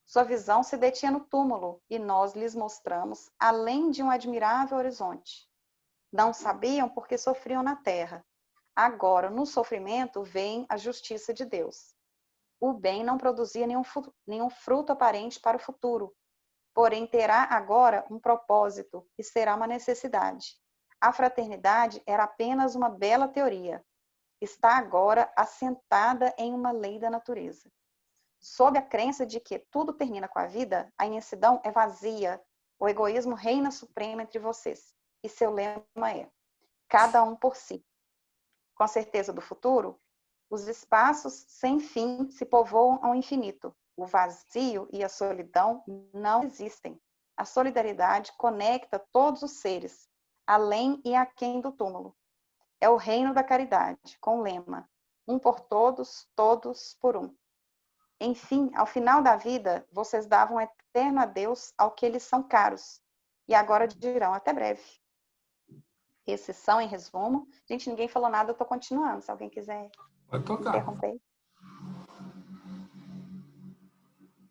Sua visão se detinha no túmulo e nós lhes mostramos além de um admirável horizonte. Não sabiam porque sofriam na terra. Agora, no sofrimento, vem a justiça de Deus. O bem não produzia nenhum fruto aparente para o futuro, porém terá agora um propósito e será uma necessidade. A fraternidade era apenas uma bela teoria. está agora assentada em uma lei da natureza. Sob a crença de que tudo termina com a vida, a imensidão é vazia, o egoísmo reina supremo entre vocês, e seu lema é: cada um por si. Com a certeza do futuro, os espaços sem fim se povoam ao infinito. O vazio e a solidão não existem. A solidariedade conecta todos os seres, além e aquém do túmulo. É o reino da caridade, com o lema: um por todos, todos por um. Enfim, ao final da vida, vocês davam eterno adeus ao que eles são caros. E agora dirão até breve. Esses são, em resumo... Gente, ninguém falou nada, eu estou continuando. Se alguém quiser interromper.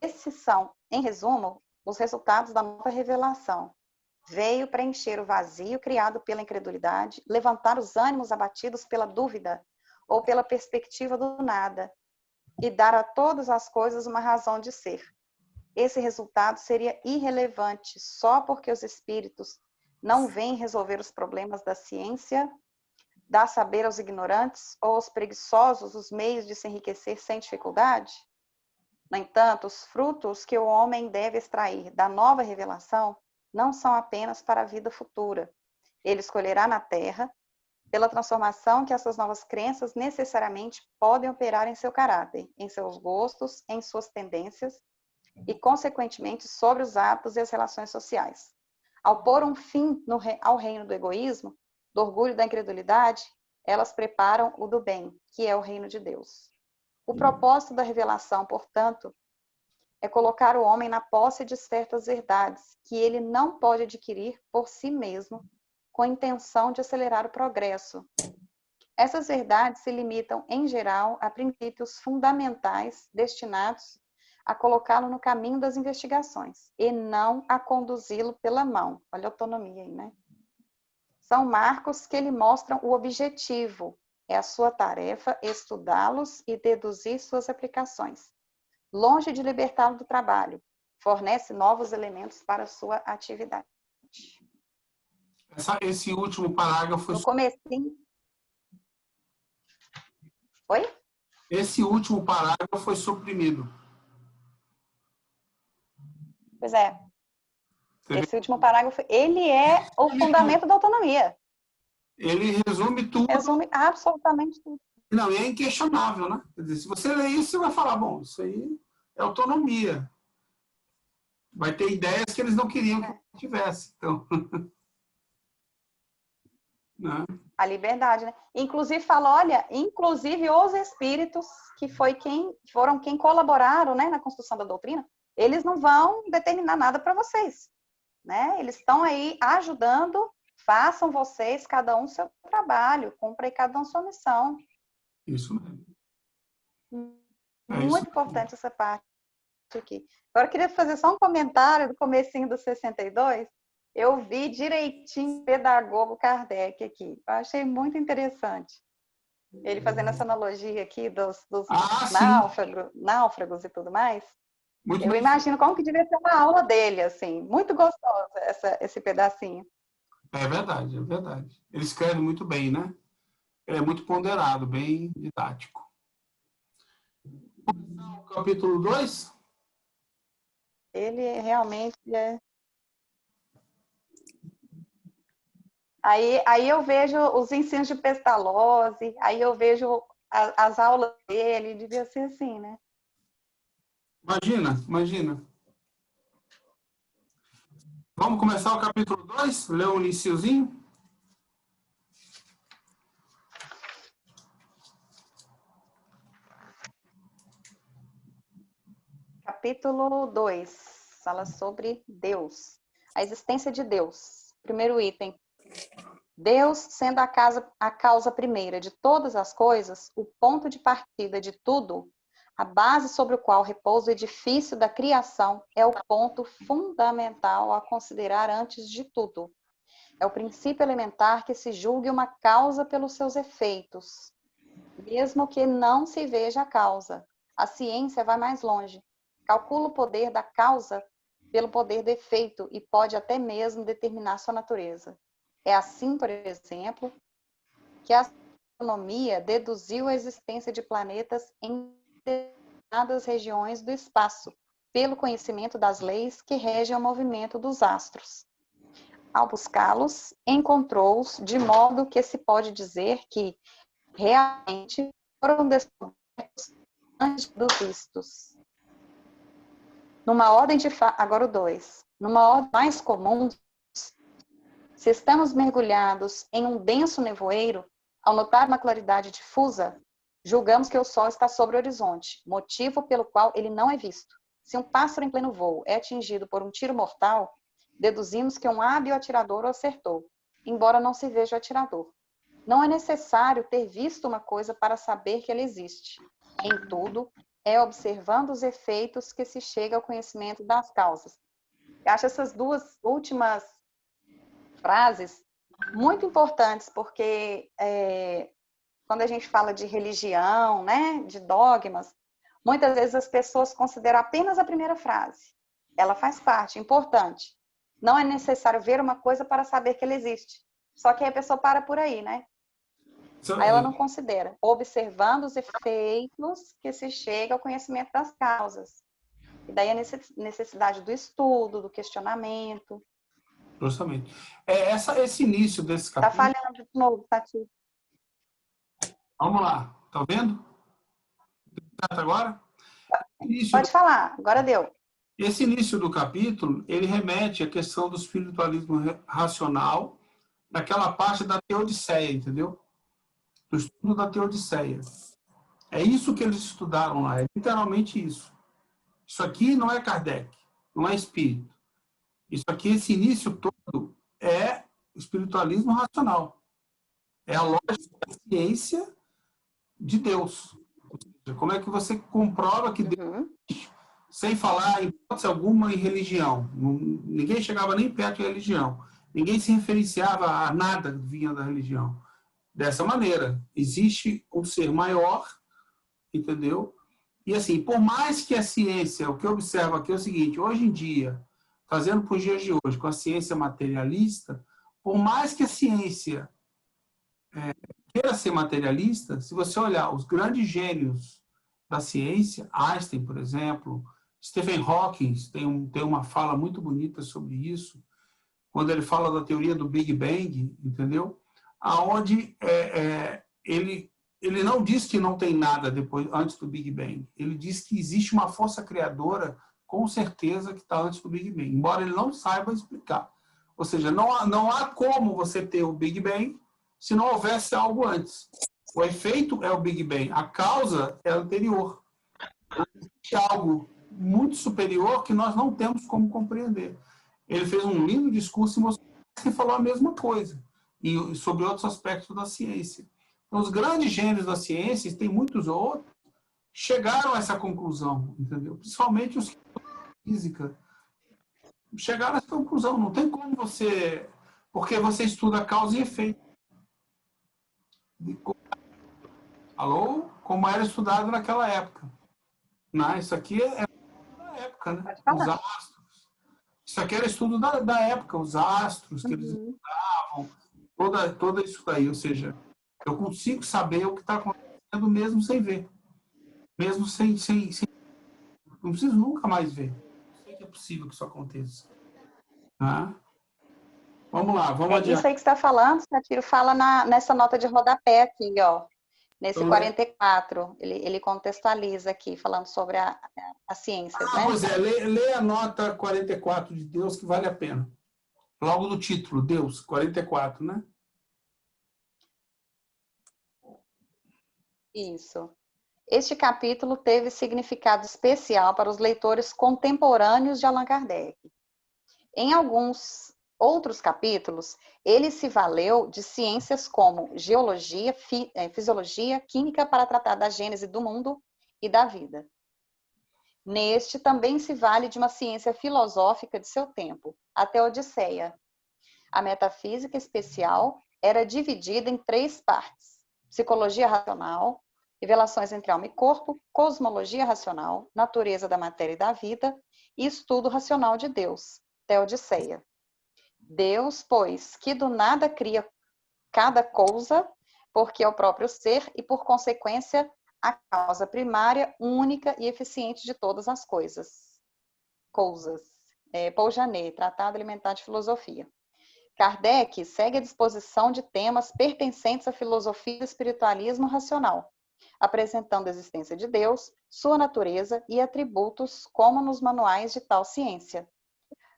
Esses são, em resumo, os resultados da nova revelação. Veio preencher o vazio criado pela incredulidade, levantar os ânimos abatidos pela dúvida ou pela perspectiva do nada, e dar a todas as coisas uma razão de ser. Esse resultado seria irrelevante só porque os espíritos não vêm resolver os problemas da ciência, dar saber aos ignorantes ou aos preguiçosos os meios de se enriquecer sem dificuldade? No entanto, os frutos que o homem deve extrair da nova revelação não são apenas para a vida futura. Ele escolherá na Terra, pela transformação que essas novas crenças necessariamente podem operar em seu caráter, em seus gostos, em suas tendências e, consequentemente, sobre os hábitos e as relações sociais. Ao pôr um fim ao reino do egoísmo, do orgulho e da incredulidade, elas preparam o do bem, que é o reino de Deus. O propósito da revelação, portanto, é colocar o homem na posse de certas verdades que ele não pode adquirir por si mesmo, com a intenção de acelerar o progresso. Essas verdades se limitam, em geral, a princípios fundamentais destinados a colocá-lo no caminho das investigações e não a conduzi-lo pela mão. Olha a autonomia aí, né? São marcos que lhe mostram o objetivo. É a sua tarefa estudá-los e deduzir suas aplicações. Longe de libertá-lo do trabalho, fornece novos elementos para a sua atividade. Esse último parágrafo... No comecinho... Oi? Esse último parágrafo foi suprimido. Pois é. Esse último parágrafo, ele é o fundamento da autonomia. Ele resume tudo. Resume absolutamente tudo. Não, e é inquestionável, né? Quer dizer, se você ler isso, você vai falar, bom, isso aí é autonomia. Vai ter ideias que eles não queriam que tivesse. Então... Né? A liberdade, né? Inclusive fala, olha, inclusive os espíritos que foram quem colaboraram, né, na construção da doutrina, eles não vão determinar nada para vocês, né? Eles estão aí ajudando, façam vocês, cada um seu trabalho, cumpra aí cada um sua missão. Isso mesmo. Muito importante essa parte aqui. Agora eu queria fazer só um comentário do comecinho do 62. Eu vi direitinho o pedagogo Kardec aqui. Eu achei muito interessante. Ele fazendo essa analogia aqui dos náufragos e tudo mais. Muito eu imagino como que devia ser uma aula dele, assim. Muito gostosa esse pedacinho. É verdade, é verdade. Ele escreve muito bem, né? Ele é muito ponderado, bem didático. O capítulo 2? Ele realmente é... Aí eu vejo os ensinos de Pestalozzi, aí eu vejo as aulas dele, devia ser assim, né? Imagina. Vamos começar o capítulo 2? Ler o iniciozinho? Capítulo 2 fala sobre Deus, a existência de Deus. Primeiro item. Deus, sendo a causa primeira de todas as coisas, o ponto de partida de tudo, a base sobre o qual repousa o edifício da criação, é o ponto fundamental a considerar antes de tudo. É o princípio elementar que se julgue uma causa pelos seus efeitos, mesmo que não se veja a causa. A ciência vai mais longe. Calcula o poder da causa pelo poder do efeito e pode até mesmo determinar sua natureza. É assim, por exemplo, que a astronomia deduziu a existência de planetas em determinadas regiões do espaço, pelo conhecimento das leis que regem o movimento dos astros. Ao buscá-los, encontrou-os de modo que se pode dizer que realmente foram descobertos antes dos vistos. Numa ordem de agora o 2. Numa ordem mais comum, se estamos mergulhados em um denso nevoeiro, ao notar uma claridade difusa, julgamos que o Sol está sobre o horizonte, motivo pelo qual ele não é visto. Se um pássaro em pleno voo é atingido por um tiro mortal, deduzimos que um hábil atirador o acertou, embora não se veja o atirador. Não é necessário ter visto uma coisa para saber que ela existe. Em tudo, é observando os efeitos que se chega ao conhecimento das causas. Eu acho essas duas últimas frases muito importantes, porque quando a gente fala de religião, né, de dogmas, muitas vezes as pessoas consideram apenas a primeira frase. Ela faz parte, importante. Não é necessário ver uma coisa para saber que ela existe. Só que aí a pessoa para por aí, né? Aí ela não considera. Observando os efeitos que se chega ao conhecimento das causas. E daí a necessidade do estudo, do questionamento. Justamente. Esse início desse capítulo... Tá falhando de novo, Tati. Vamos lá. Tá vendo? Agora? Pode falar. Agora deu. Esse início do capítulo, ele remete à questão do espiritualismo racional, naquela parte da Teodiceia, entendeu? Do estudo da Teodiceia. É isso que eles estudaram lá, é literalmente isso. Isso aqui não é Kardec, não é espírito. Isso aqui, esse início todo, é espiritualismo racional. É a lógica da ciência de Deus. Ou seja, como é que você comprova que Deus, sem falar em hipótese alguma em religião, ninguém chegava nem perto de religião, ninguém se referenciava a nada que vinha da religião. Dessa maneira, existe um ser maior, entendeu? E assim, por mais que a ciência, o que eu observo aqui é o seguinte, hoje em dia, fazendo para os dias de hoje, com a ciência materialista, por mais que a ciência queira ser materialista, se você olhar os grandes gênios da ciência, Einstein, por exemplo, Stephen Hawking tem uma fala muito bonita sobre isso, quando ele fala da teoria do Big Bang, entendeu? Aonde ele não diz que não tem nada depois, antes do Big Bang. Ele diz que existe uma força criadora, com certeza, que está antes do Big Bang, embora ele não saiba explicar. Ou seja, não há como você ter o Big Bang se não houvesse algo antes. O efeito é o Big Bang, a causa é a anterior. Existe algo muito superior que nós não temos como compreender. Ele fez um lindo discurso e falou a mesma coisa, e sobre outros aspectos da ciência. Então, os grandes gênios da ciência, e tem muitos outros, chegaram a essa conclusão, entendeu? Principalmente os física. Chegaram a essa conclusão. Não tem como você... Porque você estuda causa e efeito. Alô? Como era estudado naquela época. Não, isso aqui é da época, né? Os astros. Isso aqui era estudo da época, os astros que eles estudavam, toda isso daí. Ou seja, eu consigo saber o que está acontecendo mesmo sem ver. Mesmo sem... Não preciso nunca mais ver. Eu sei que é possível que isso aconteça. Tá? Vamos lá, vamos adiante. Isso aí que você está falando, Satiro, fala nessa nota de rodapé aqui, ó. Nesse então, 44, ele contextualiza aqui, falando sobre a ciência, né? Pois é, lê a nota 44 de Deus, que vale a pena. Logo no título, Deus, 44, né? Isso. Este capítulo teve significado especial para os leitores contemporâneos de Allan Kardec. Em alguns outros capítulos, ele se valeu de ciências como geologia, fisiologia, química para tratar da gênese do mundo e da vida. Neste, também se vale de uma ciência filosófica de seu tempo, a Teodiceia. A metafísica especial era dividida em 3 partes: psicologia racional, revelações entre alma e corpo, cosmologia racional, natureza da matéria e da vida e estudo racional de Deus, Teodiceia. Deus, pois, que do nada cria cada coisa, porque é o próprio ser e, por consequência, a causa primária, única e eficiente de todas as coisas. Paul Janet, Tratado Elementar de Filosofia. Kardec segue a disposição de temas pertencentes à filosofia do espiritualismo racional, apresentando a existência de Deus, sua natureza e atributos, como nos manuais de tal ciência.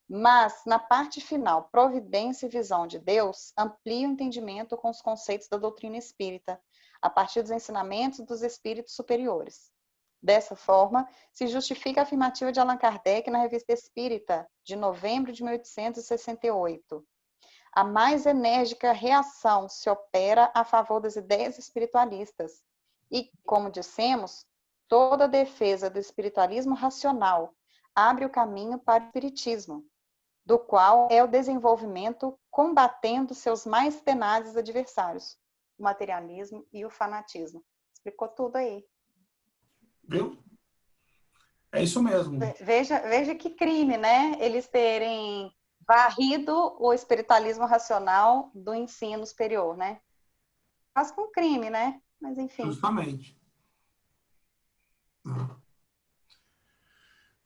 Mas, na parte final, providência e visão de Deus, amplia o entendimento com os conceitos da doutrina espírita, a partir dos ensinamentos dos espíritos superiores. Dessa forma, se justifica a afirmativa de Allan Kardec na Revista Espírita, de novembro de 1868. A mais enérgica reação se opera a favor das ideias espiritualistas. E, como dissemos, toda defesa do espiritualismo racional abre o caminho para o espiritismo, do qual é o desenvolvimento combatendo seus mais tenazes adversários, o materialismo e o fanatismo. Explicou tudo aí. Viu? É isso mesmo. Veja que crime, né? Eles terem varrido o espiritualismo racional do ensino superior, né? Quase que um crime, né? Mas enfim. Justamente.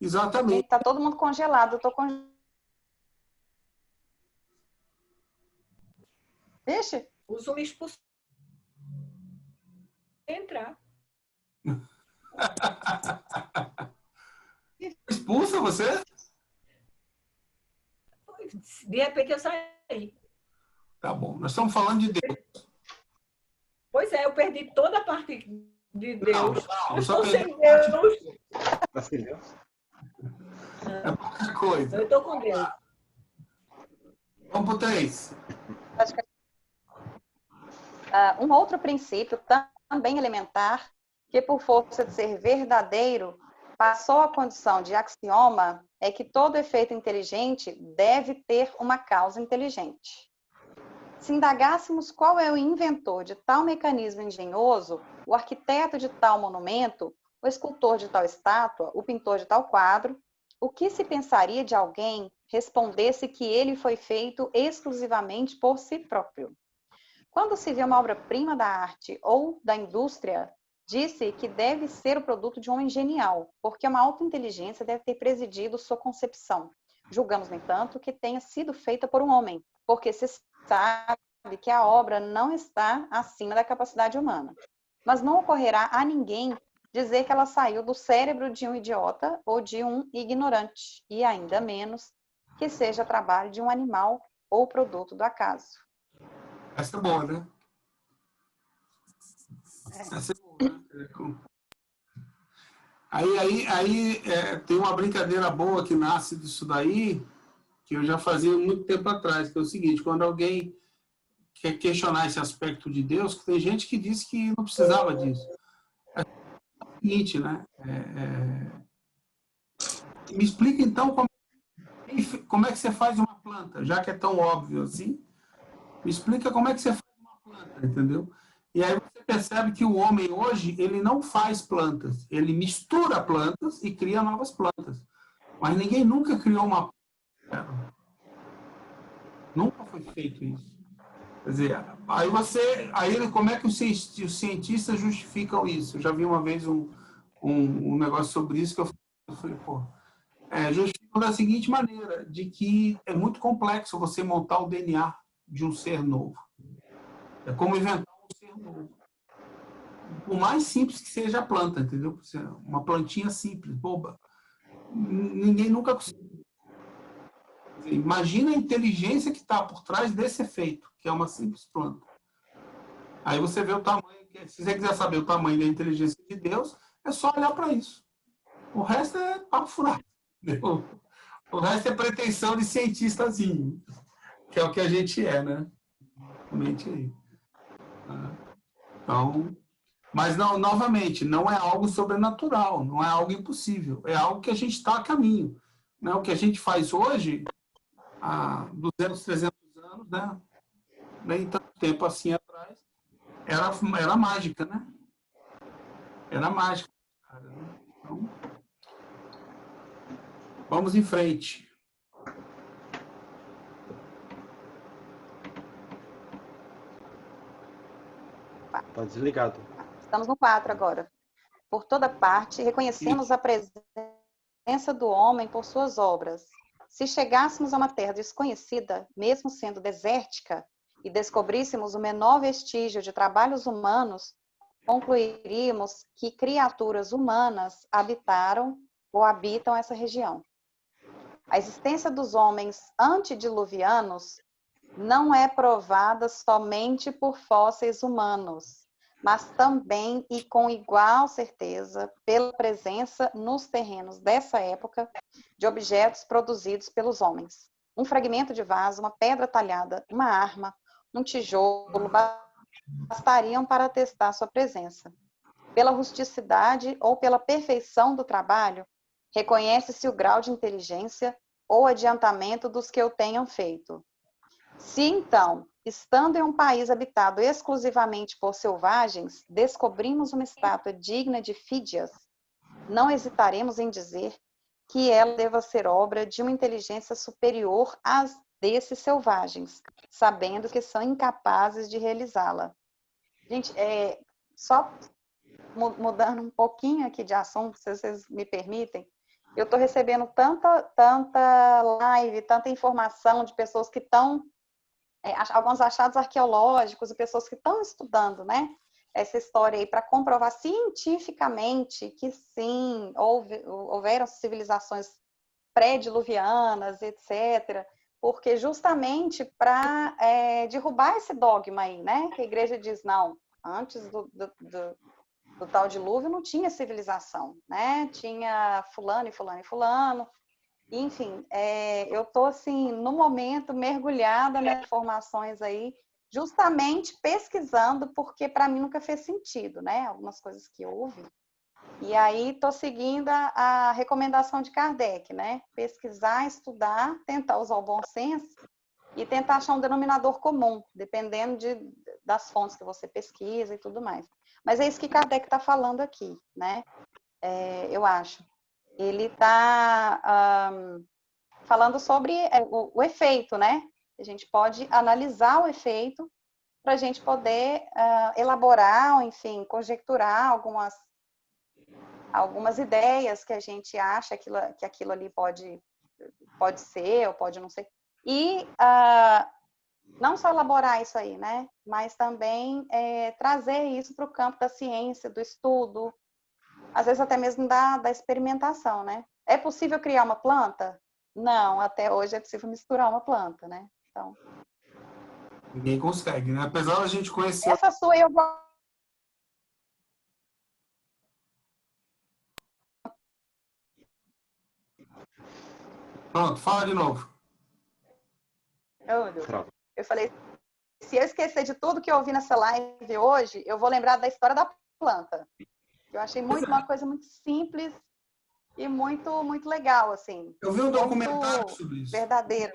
Exatamente. Tá todo mundo congelado, eu tô congelado. Vixe. O Zoom expulsou. Entrar. Expulsa você? De repente eu saí. Tá bom. Nós estamos falando de Deus. Pois é, eu perdi toda a parte de Deus. Não, eu só estou sem perdi Deus. Tá sem Deus? É pouca coisa. Eu estou com Deus. Vamos pro 3. Um outro princípio também elementar, que por força de ser verdadeiro, passou à condição de axioma, é que todo efeito inteligente deve ter uma causa inteligente. Se indagássemos qual é o inventor de tal mecanismo engenhoso, o arquiteto de tal monumento, o escultor de tal estátua, o pintor de tal quadro, o que se pensaria de alguém respondesse que ele foi feito exclusivamente por si próprio? Quando se vê uma obra-prima da arte ou da indústria, disse que deve ser o produto de um homem genial, porque uma alta inteligência deve ter presidido sua concepção. Julgamos, no entanto, que tenha sido feita por um homem, porque se sabe que a obra não está acima da capacidade humana. Mas não ocorrerá a ninguém dizer que ela saiu do cérebro de um idiota ou de um ignorante, e ainda menos que seja trabalho de um animal ou produto do acaso. Essa é boa, né? Essa é boa, né? Aí tem uma brincadeira boa que nasce disso daí, que eu já fazia muito tempo atrás, que é o seguinte: quando alguém quer questionar esse aspecto de Deus, que tem gente que diz que não precisava disso. É o seguinte, né? Me explica então como é que você faz uma planta, já que é tão óbvio assim. Me explica como é que você faz uma planta, entendeu? E aí você percebe que o homem hoje, ele não faz plantas, ele mistura plantas e cria novas plantas. Mas ninguém nunca criou uma planta. Nunca foi feito isso. Quer dizer, aí como é que os cientistas justificam isso? Eu já vi uma vez um negócio sobre isso que eu falei, pô, justificam da seguinte maneira, de que é muito complexo você montar o DNA de um ser novo. É como inventar um ser novo. Por mais simples que seja a planta, entendeu? Uma plantinha simples, boba. Ninguém nunca conseguiu. Imagina a inteligência que está por trás desse efeito, que é uma simples planta. Aí você vê o tamanho, se você quiser saber o tamanho da inteligência de Deus, é só olhar para isso. O resto é papo furado. Entendeu? O resto é pretensão de cientistazinho, que é o que a gente é, né? Realmente aí. Então, mas não, novamente, não é algo sobrenatural, não é algo impossível, é algo que a gente está a caminho. Né? O que a gente faz hoje, há 200, 300 anos, né? Nem tanto tempo assim atrás, era mágica, né? Era mágica. Então, vamos em frente. Tá desligado. Estamos no 4 agora. Por toda parte, reconhecemos a presença do homem por suas obras. Se chegássemos a uma terra desconhecida, mesmo sendo desértica, e descobríssemos o menor vestígio de trabalhos humanos, concluiríamos que criaturas humanas habitaram ou habitam essa região. A existência dos homens antediluvianos não é provada somente por fósseis humanos, mas também e com igual certeza pela presença nos terrenos dessa época de objetos produzidos pelos homens. Um fragmento de vaso, uma pedra talhada, uma arma, um tijolo bastariam para atestar sua presença. Pela rusticidade ou pela perfeição do trabalho, reconhece-se o grau de inteligência ou adiantamento dos que o tenham feito. Se, então, estando em um país habitado exclusivamente por selvagens, descobrimos uma estátua digna de Fídias, não hesitaremos em dizer que ela deva ser obra de uma inteligência superior às desses selvagens, sabendo que são incapazes de realizá-la. Gente, só mudando um pouquinho aqui de assunto, se vocês me permitem, eu estou recebendo tanta live, tanta informação de pessoas que estão, alguns achados arqueológicos e pessoas que estão estudando, né, essa história aí para comprovar cientificamente que sim, houveram civilizações pré-diluvianas, etc., porque justamente para derrubar esse dogma aí, né, que a igreja diz, não, antes do tal dilúvio não tinha civilização, né, tinha fulano e fulano e fulano, enfim, eu estou, assim, no momento, mergulhada nas informações aí, justamente pesquisando, porque para mim nunca fez sentido, né, algumas coisas que houve. E aí estou seguindo a recomendação de Kardec, né, pesquisar, estudar, tentar usar o bom senso e tentar achar um denominador comum, dependendo das fontes que você pesquisa e tudo mais. Mas é isso que Kardec está falando aqui, né, eu acho. Ele está falando sobre o efeito, né? A gente pode analisar o efeito para a gente poder elaborar, ou, enfim, conjecturar algumas ideias que a gente acha que aquilo ali pode ser ou pode não ser. E não só elaborar isso aí, né? Mas também trazer isso para o campo da ciência, do estudo, às vezes até mesmo da experimentação, né? É possível criar uma planta? Não, até hoje é possível misturar uma planta, né? Então, Ninguém consegue, né? Apesar da gente conhecer... essa sua eu vou... Pronto, fala de novo. Eu falei, se eu esquecer de tudo que eu ouvi nessa live hoje, eu vou lembrar da história da planta. Eu achei uma coisa muito simples e muito, muito legal, assim. Eu vi um documentário sobre isso. Verdadeiro.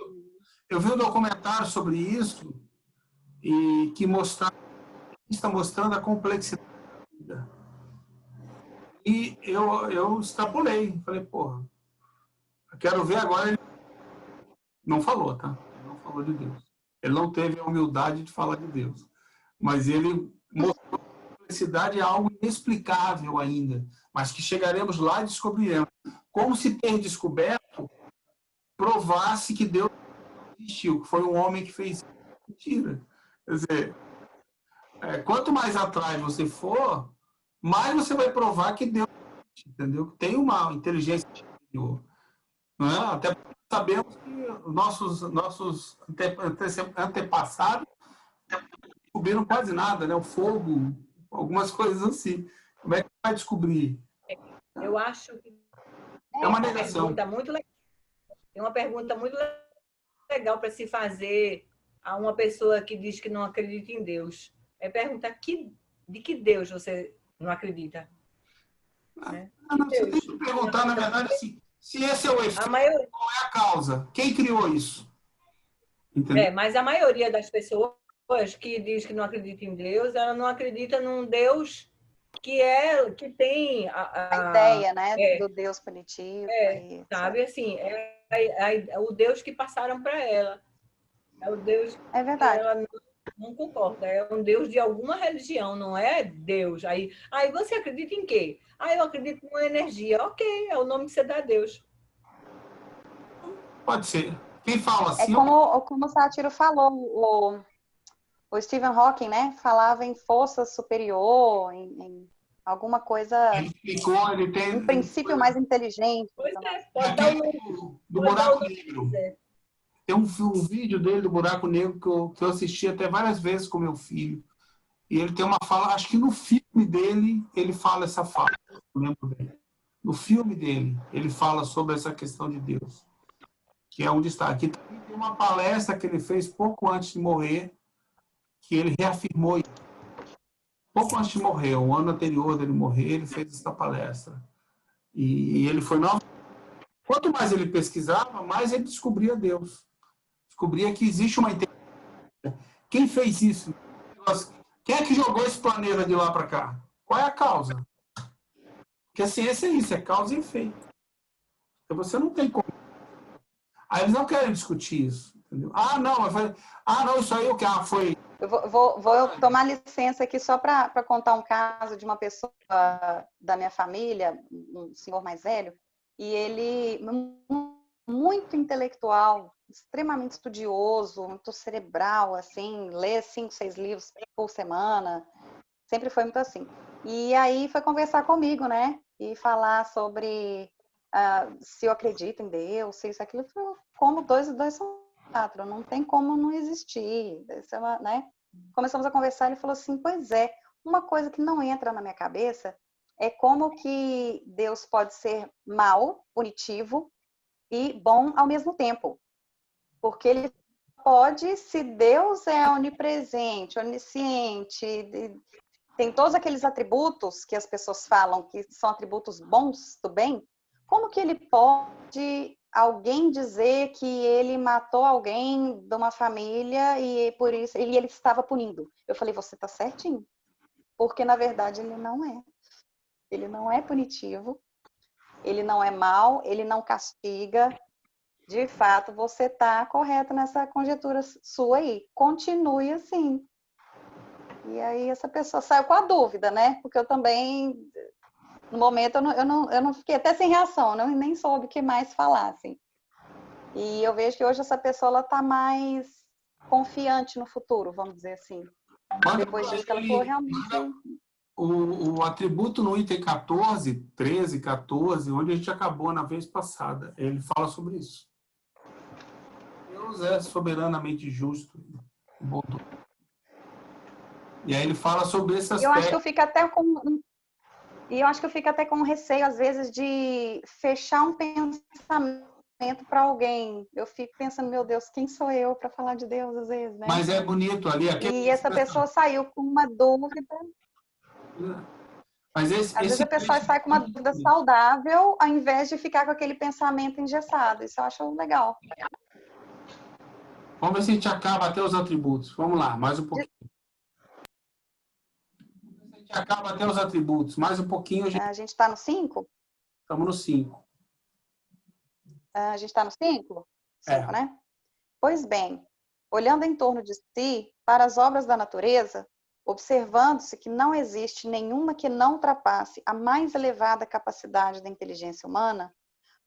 Eu vi um documentário sobre isso e que está mostrando a complexidade da vida. E eu extrapolei. Falei, porra, eu quero ver agora. Ele não falou, tá? Ele não falou de Deus. Ele não teve a humildade de falar de Deus. Mas ele mostrou que a complexidade é algo inexplicável ainda, mas que chegaremos lá e descobriremos. Como se ter descoberto provasse que Deus existiu, que foi um homem que fez mentira. Quer dizer, quanto mais atrás você for, mais você vai provar que Deus existe, entendeu? Que tem uma inteligência superior. Não é? Até porque sabemos que nossos antepassados não descobriram quase nada, né? O fogo, algumas coisas assim. Como é que vai descobrir? Eu acho que é uma negação. É uma pergunta muito legal para se fazer a uma pessoa que diz que não acredita em Deus. É perguntar de que Deus você não acredita? Você tem que perguntar, na verdade, assim, se esse é o efeito, qual é a causa? Quem criou isso? Entendeu? Mas a maioria das pessoas que diz que não acredita em Deus, ela não acredita num Deus que tem a ideia, né, do Deus punitivo. Sabe, assim, o Deus que passaram para ela. É o Deus verdade. que ela Não concordo. É um Deus de alguma religião, não é Deus. Aí você acredita em quê? Eu acredito numa energia. Ok, é o nome que você dá a Deus. Pode ser. Quem fala É assim... como o Sátiro falou, o Stephen Hawking, né? Falava em força superior, em alguma coisa, Ele explicou, ele tem... um princípio mais inteligente. Pois Então, é, pode dar o nome, do pode dar o buraco nome que negro. quiser. Tem um vídeo dele do buraco negro que eu assisti até várias vezes com meu filho. E ele tem uma fala, acho que no filme dele, ele fala essa fala. Eu lembro bem. No filme dele, ele fala sobre essa questão de Deus, que é onde está. Aqui também tem uma palestra que ele fez pouco antes de morrer, que ele reafirmou isso. Pouco antes de morrer, o ano anterior dele morrer, ele fez essa palestra. E ele foi... Quanto mais ele pesquisava, mais ele descobria Deus. Descobria que existe uma inteligência. Quem fez isso? Quem é que jogou esse planeta de lá para cá? Qual é a causa? Porque a ciência é isso, é causa e efeito. Então você não tem como. Aí eles não querem discutir isso. Entendeu? Não, isso aí o que foi. eu vou tomar licença aqui só para contar um caso de uma pessoa da minha família, um senhor mais velho, e ele muito intelectual, extremamente estudioso, muito cerebral, assim, lê 5, 6 livros por semana, sempre foi muito assim. E aí foi conversar comigo, né? E falar sobre se eu acredito em Deus, se isso, aquilo. Como 2 e 2 são 4, não tem como não existir. Isso é né? Começamos a conversar, ele falou assim, pois é, uma coisa que não entra na minha cabeça é como que Deus pode ser mal, punitivo, e bom ao mesmo tempo. Porque ele pode, se Deus é onipresente, onisciente, tem todos aqueles atributos que as pessoas falam que são atributos bons do bem, como que ele pode alguém dizer que ele matou alguém de uma família e por isso ele estava punindo? Eu falei, você está certinho. Porque, na verdade, ele não é. Ele não é punitivo, ele não é mau, ele não castiga. De fato, você está correto nessa conjectura sua aí. Continue assim. E aí essa pessoa saiu com a dúvida, né? Porque eu também, no momento, eu não fiquei até sem reação, nem soube o que mais falar, assim. E eu vejo que hoje essa pessoa está mais confiante no futuro, vamos dizer assim. Depois disso que ela falou, realmente... O atributo no item 14, 13, 14, onde a gente acabou na vez passada, ele fala sobre isso. Deus é soberanamente justo, bondoso. E aí ele fala sobre esse aspecto. Eu acho que eu fico até com receio, às vezes, de fechar um pensamento para alguém. Eu fico pensando, meu Deus, quem sou eu para falar de Deus, às vezes, né? Mas é bonito ali. E essa pessoa saiu com uma dúvida. Mas às vezes a pessoa sai com uma dúvida saudável, ao invés de ficar com aquele pensamento engessado. Isso eu acho legal. Vamos ver se a gente acaba até os atributos. Vamos lá, mais um pouquinho. A gente acaba até os atributos. Mais um pouquinho. A gente está no 5? Estamos no 5. A gente está no 5? 5, É. né? Pois bem, olhando em torno de si, para as obras da natureza, observando-se que não existe nenhuma que não ultrapasse a mais elevada capacidade da inteligência humana,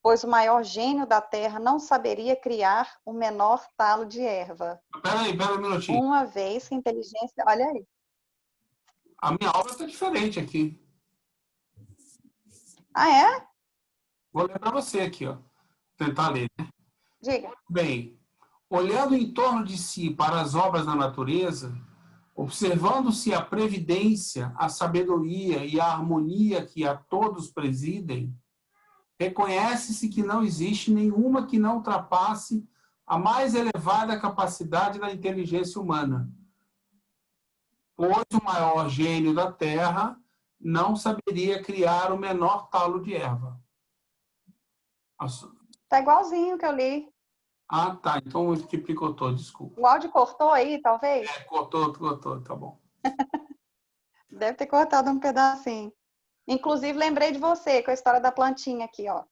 pois o maior gênio da Terra não saberia criar o menor talo de erva. Pera um minutinho. Uma vez que a inteligência... Olha aí. A minha obra está diferente aqui. Ah, é? Vou ler para você aqui, ó. Tentar ler, né? Diga. Bem, olhando em torno de si para as obras da natureza, observando-se a previdência, a sabedoria e a harmonia que a todos presidem, reconhece-se que não existe nenhuma que não ultrapasse a mais elevada capacidade da inteligência humana, pois o maior gênio da Terra não saberia criar o menor talo de erva. Tá igualzinho que eu li. Ah, tá. Então o que picotou, desculpa. O áudio cortou aí, talvez? Cortou, tá bom. Deve ter cortado um pedacinho. Inclusive, lembrei de você com a história da plantinha aqui, ó.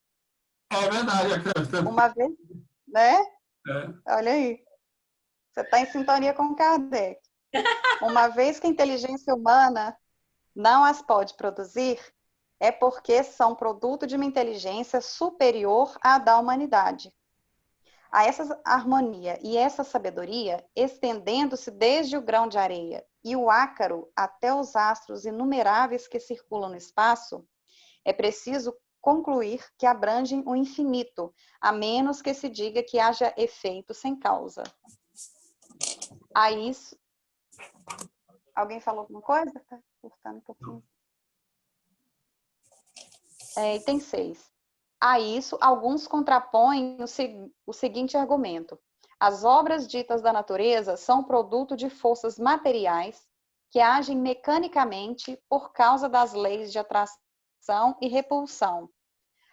É verdade. Uma vez, né? É. Olha aí. Você está em sintonia com o Kardec. Uma vez que a inteligência humana não as pode produzir, é porque são produto de uma inteligência superior à da humanidade. A essa harmonia e essa sabedoria, estendendo-se desde o grão de areia e o ácaro até os astros inumeráveis que circulam no espaço, é preciso concluir que abrangem o infinito, a menos que se diga que haja efeito sem causa. A isso... Alguém falou alguma coisa? Tá cortando um pouquinho. Item 6. A isso, alguns contrapõem o seguinte argumento. As obras ditas da natureza são produto de forças materiais que agem mecanicamente por causa das leis de atração e repulsão.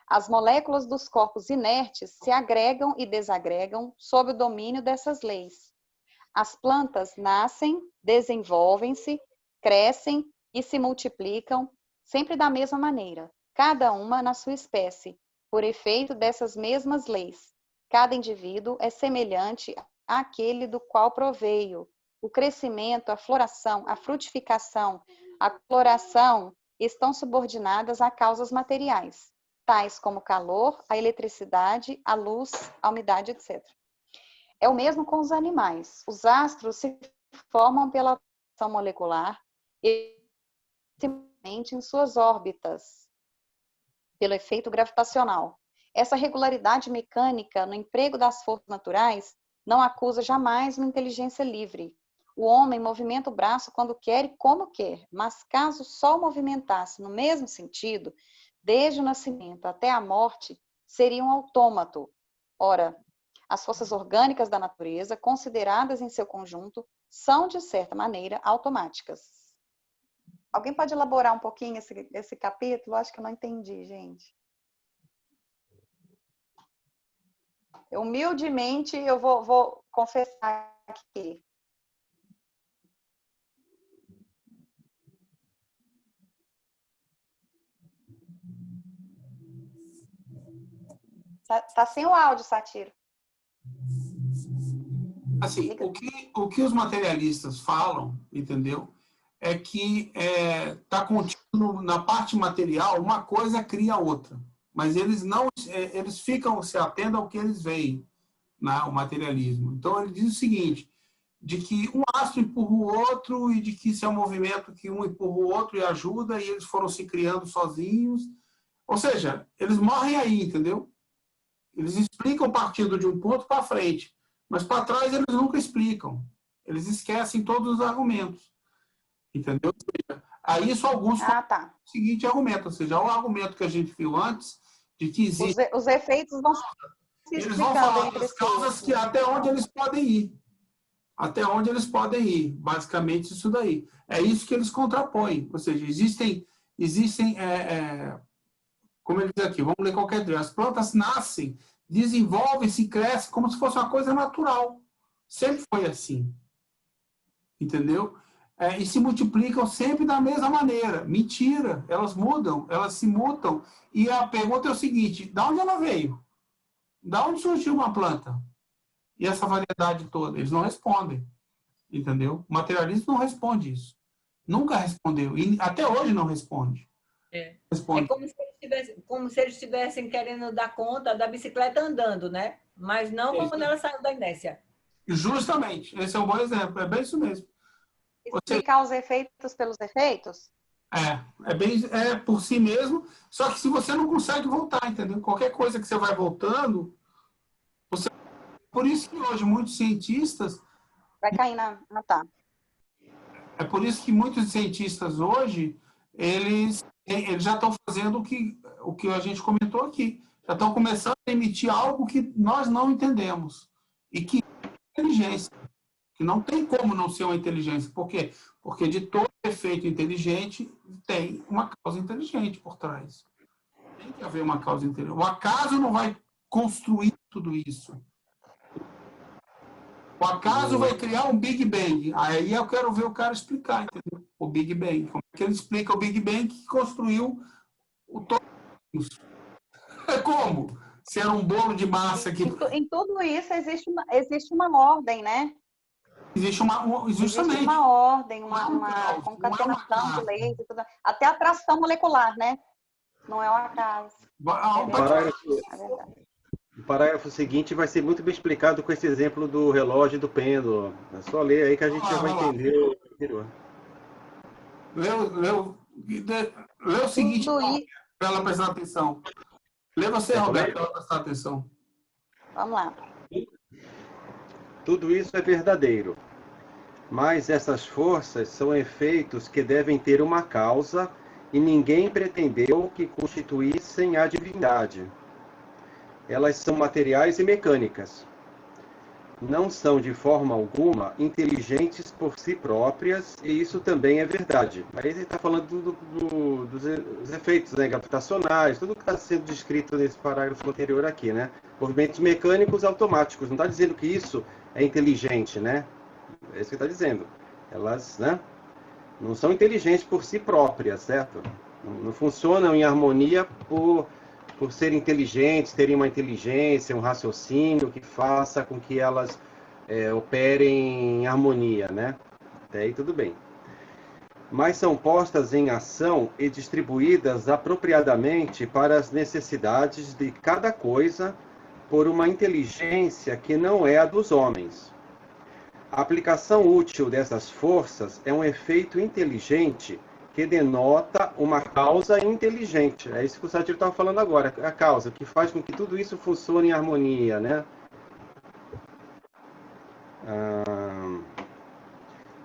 As moléculas dos corpos inertes se agregam e desagregam sob o domínio dessas leis. As plantas nascem, desenvolvem-se, crescem e se multiplicam sempre da mesma maneira, cada uma na sua espécie, por efeito dessas mesmas leis. Cada indivíduo é semelhante àquele do qual proveio. O crescimento, a floração, a frutificação, a coloração estão subordinadas a causas materiais, tais como o calor, a eletricidade, a luz, a umidade, etc. É o mesmo com os animais. Os astros se formam pela atração molecular e em suas órbitas, pelo efeito gravitacional. Essa regularidade mecânica no emprego das forças naturais não acusa jamais uma inteligência livre. O homem movimenta o braço quando quer e como quer, mas caso só o movimentasse no mesmo sentido, desde o nascimento até a morte, seria um autômato. Ora, as forças orgânicas da natureza, consideradas em seu conjunto, são, de certa maneira, automáticas. Alguém pode elaborar um pouquinho esse capítulo? Acho que eu não entendi, gente. Humildemente, eu vou confessar aqui. Tá sem o áudio, Satiro. Assim, o que os materialistas falam, entendeu? É que está contido na parte material, uma coisa cria outra. Mas eles não, eles ficam se atendo ao que eles veem, né, o materialismo. Então, ele diz o seguinte, de que um astro empurra o outro e de que isso é um movimento que um empurra o outro e ajuda e eles foram se criando sozinhos. Ou seja, eles morrem aí, entendeu? Eles explicam partindo de um ponto para frente, mas para trás eles nunca explicam. Eles esquecem todos os argumentos. Entendeu? Aí isso alguns tá. O seguinte argumento, ou seja, o argumento que a gente viu antes, de que existe... Os efeitos vão se Eles vão falar entre das causas que até onde eles podem ir. Até onde eles podem ir. Basicamente isso daí. É isso que eles contrapõem. Ou seja, existem como ele diz aqui, vamos ler qualquer trecho. As plantas nascem, desenvolvem-se, crescem como se fosse uma coisa natural. Sempre foi assim. Entendeu? E se multiplicam sempre da mesma maneira. Mentira, elas mudam, elas se mutam. E a pergunta é o seguinte, de onde ela veio? De onde surgiu uma planta? E essa variedade toda? Eles não respondem. Entendeu? O materialismo não responde isso. Nunca respondeu. E até hoje não responde. Responde. É como se eles estivessem querendo dar conta da bicicleta andando, né? Mas não como quando ela saiu da inércia. Justamente. Esse é um bom exemplo. É bem isso mesmo. Explicar os efeitos pelos efeitos? É por si mesmo, só que se você não consegue voltar, entendeu? Qualquer coisa que você vai voltando, por isso que hoje muitos cientistas... Vai cair na... tá. É por isso que muitos cientistas hoje, eles já estão fazendo o que a gente comentou aqui. Já estão começando a emitir algo que nós não entendemos. E que é inteligência. Que não tem como não ser uma inteligência. Por quê? Porque de todo efeito inteligente tem uma causa inteligente por trás. Tem que haver uma causa inteligente. O acaso não vai construir tudo isso. O acaso vai criar um Big Bang. Aí eu quero ver o cara explicar, entendeu? O Big Bang. Como é que ele explica o Big Bang que construiu o todo? Como? Se era um bolo de massa que... Em tudo isso existe uma ordem, né? Existe justamente Existe uma ordem, uma caos, concatenação de leis, e tudo, até atração molecular, né? Não é um acaso. O parágrafo seguinte vai ser muito bem explicado com esse exemplo do relógio e do pêndulo. É só ler aí que a gente já vai entender o anterior. Lê o seguinte para ela prestar atenção. Lê você, Roberto, para ela prestar atenção. Vamos lá. Tudo isso é verdadeiro, mas essas forças são efeitos que devem ter uma causa e ninguém pretendeu que constituíssem a divindade. Elas são materiais e mecânicas. Não são de forma alguma inteligentes por si próprias, e isso também é verdade. Aí ele está falando dos efeitos, né, gravitacionais, tudo que está sendo descrito nesse parágrafo anterior aqui, né? Movimentos mecânicos automáticos. Não está dizendo que isso é inteligente, né? É isso que está dizendo. Elas, né, não são inteligentes por si próprias, certo? Não funcionam em harmonia por serem inteligentes, terem uma inteligência, um raciocínio que faça com que elas operem em harmonia, né? Até aí tudo bem. Mas são postas em ação e distribuídas apropriadamente para as necessidades de cada coisa por uma inteligência que não é a dos homens. A aplicação útil dessas forças é um efeito inteligente que denota uma causa inteligente. É isso que o Satir estava falando agora, a causa, que faz com que tudo isso funcione em harmonia, né?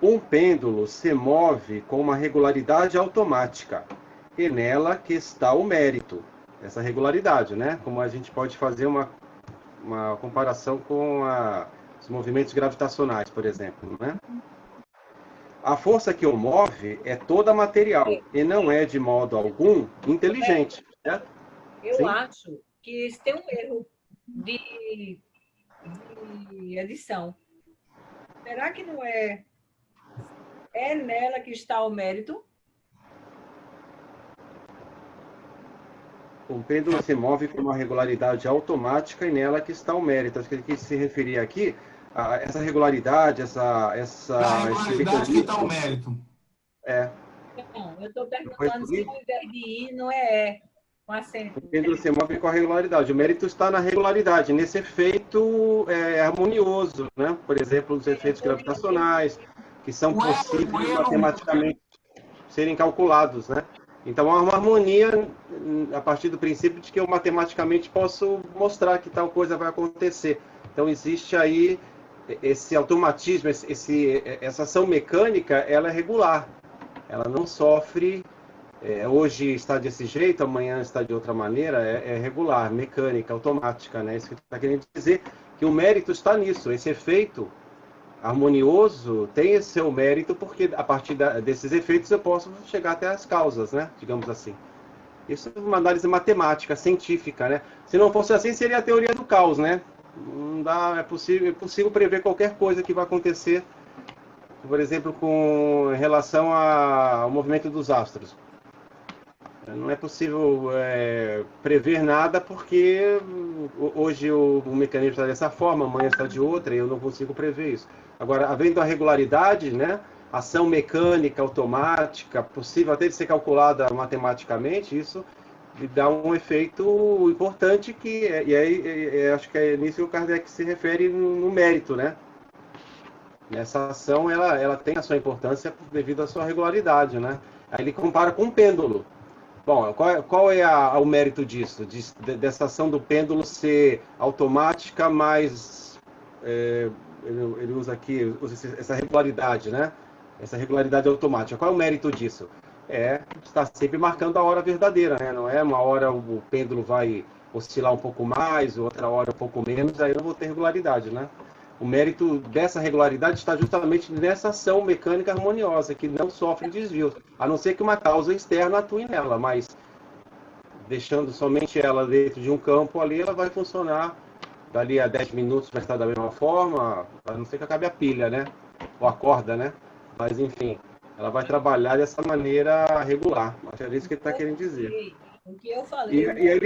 Um pêndulo se move com uma regularidade automática, e nela que está o mérito. Essa regularidade, né? Como a gente pode fazer uma comparação com os movimentos gravitacionais, por exemplo, né? A força que o move é toda material e não é, de modo algum, inteligente. Certo? Eu acho que isso tem um erro de edição. Será que não é? É nela que está o mérito? O pêndulo se move com uma regularidade automática e nela que está o mérito. Acho que ele quis se referir aqui a essa regularidade, A regularidade que está o mérito. Não, eu estou perguntando se ao invés de ir, não é com acento. O pêndulo se move com a regularidade. O mérito está na regularidade, nesse efeito harmonioso, né? Por exemplo, os efeitos gravitacionais, que são possíveis matematicamente serem calculados, né? Então, há uma harmonia a partir do princípio de que eu matematicamente posso mostrar que tal coisa vai acontecer. Então, existe aí esse automatismo, essa ação mecânica, ela é regular. Ela não sofre, hoje está desse jeito, amanhã está de outra maneira, é regular, mecânica, automática, né? Isso que está querendo dizer que o mérito está nisso, esse efeito harmonioso tem esse seu mérito, porque a partir desses efeitos eu posso chegar até as causas, né? Digamos assim. Isso é uma análise matemática, científica, né? Se não fosse assim, seria a teoria do caos, né? Não dá, é possível prever qualquer coisa que vai acontecer, por exemplo, com relação ao movimento dos astros. Não é possível prever nada porque hoje o mecanismo está dessa forma, amanhã está de outra e eu não consigo prever isso. Agora, havendo a regularidade, né, ação mecânica, automática, possível até de ser calculada matematicamente, isso dá um efeito importante e aí acho que é nisso que o Kardec se refere no mérito, né? Essa ação ela tem a sua importância devido à sua regularidade, né? Aí ele compara com um pêndulo. Bom, qual é o mérito disso? Dessa ação do pêndulo ser automática, mas ele usa aqui essa regularidade, né? Essa regularidade automática. Qual é o mérito disso? Está sempre marcando a hora verdadeira, né? Não é uma hora o pêndulo vai oscilar um pouco mais, outra hora um pouco menos, aí eu não vou ter regularidade, né? O mérito dessa regularidade está justamente nessa ação mecânica harmoniosa, que não sofre desvios, a não ser que uma causa externa atue nela, mas deixando somente ela dentro de um campo ali, ela vai funcionar dali a 10 minutos, vai estar da mesma forma, a não ser que acabe a pilha, né? Ou a corda, né? Mas, enfim, ela vai trabalhar dessa maneira regular. Acho que é isso que ele está querendo dizer. O que eu falei, e aí,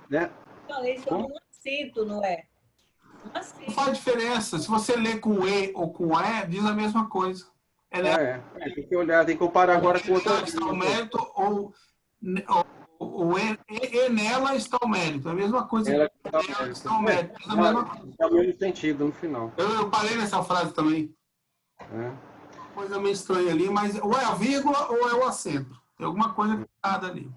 né? eu falei sobre um cinto, não é? Um cinto. faz diferença. Se você lê com E ou com E, diz a mesma coisa. Tem que olhar, tem que comparar agora com outra. Está o mérito ou E nela está o mérito. É a mesma coisa. Ela Está o mérito. É a mesma coisa. É o mesmo sentido no final. Eu parei nessa frase também. Coisa meio estranha ali, mas ou é a vírgula ou é o acento. Tem alguma coisa errada ali.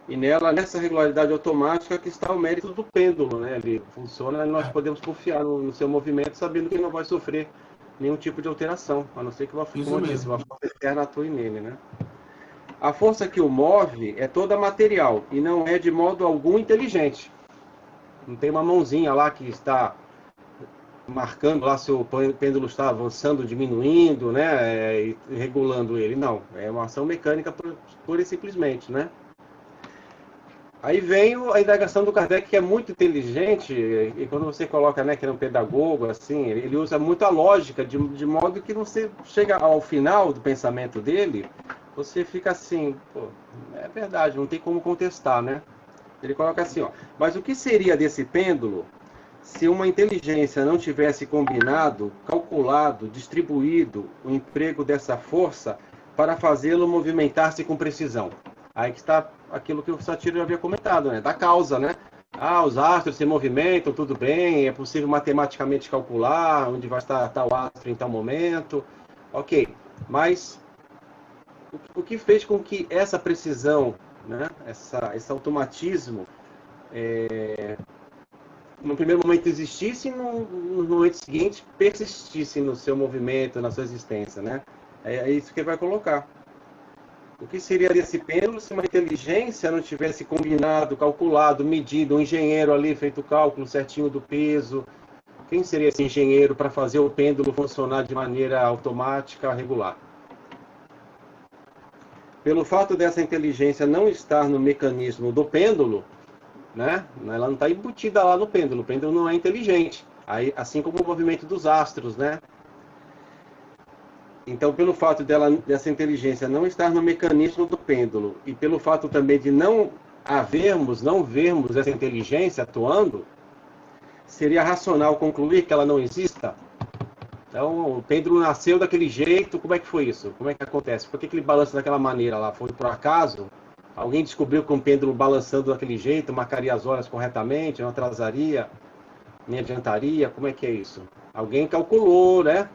E nessa regularidade automática que está o mérito do pêndulo, né? Ele funciona, nós podemos confiar no seu movimento, sabendo que ele não vai sofrer nenhum tipo de alteração, a não ser que uma força externa atue nele, né? A força que o move é toda material e não é de modo algum inteligente. Não tem uma mãozinha lá que está marcando lá se o pêndulo está avançando, diminuindo, né? E regulando ele. Não, é uma ação mecânica pura e simplesmente, né? Aí vem a indagação do Kardec, que é muito inteligente, e quando você coloca, né, que é um pedagogo, assim, ele usa muito a lógica, de modo que você chega ao final do pensamento dele, você fica assim, pô, é verdade, não tem como contestar, né? Ele coloca assim, ó, mas o que seria desse pêndulo se uma inteligência não tivesse combinado, calculado, distribuído o emprego dessa força para fazê-lo movimentar-se com precisão? Aí que está aquilo que o Satiro já havia comentado, né? Da causa, né? Os astros se movimentam, tudo bem, é possível matematicamente calcular onde vai estar tal astro em tal momento. Ok, mas o que fez com que essa precisão, né? Esse automatismo, no primeiro momento existisse e no momento seguinte persistisse no seu movimento, na sua existência, né? É isso que ele vai colocar. O que seria desse pêndulo se uma inteligência não tivesse combinado, calculado, medido, um engenheiro ali feito o cálculo certinho do peso? Quem seria esse engenheiro para fazer o pêndulo funcionar de maneira automática, regular? Pelo fato dessa inteligência não estar no mecanismo do pêndulo, né? Ela não está embutida lá no pêndulo. O pêndulo não é inteligente, assim como o movimento dos astros, né? Então, pelo fato dessa inteligência não estar no mecanismo do pêndulo e pelo fato também de não vermos essa inteligência atuando, seria racional concluir que ela não exista? Então, o pêndulo nasceu daquele jeito, como é que foi isso? Como é que acontece? Por que ele balança daquela maneira lá? Foi por acaso? Alguém descobriu que um pêndulo balançando daquele jeito marcaria as horas corretamente, não atrasaria, nem adiantaria? Como é que é isso? Alguém calculou, né?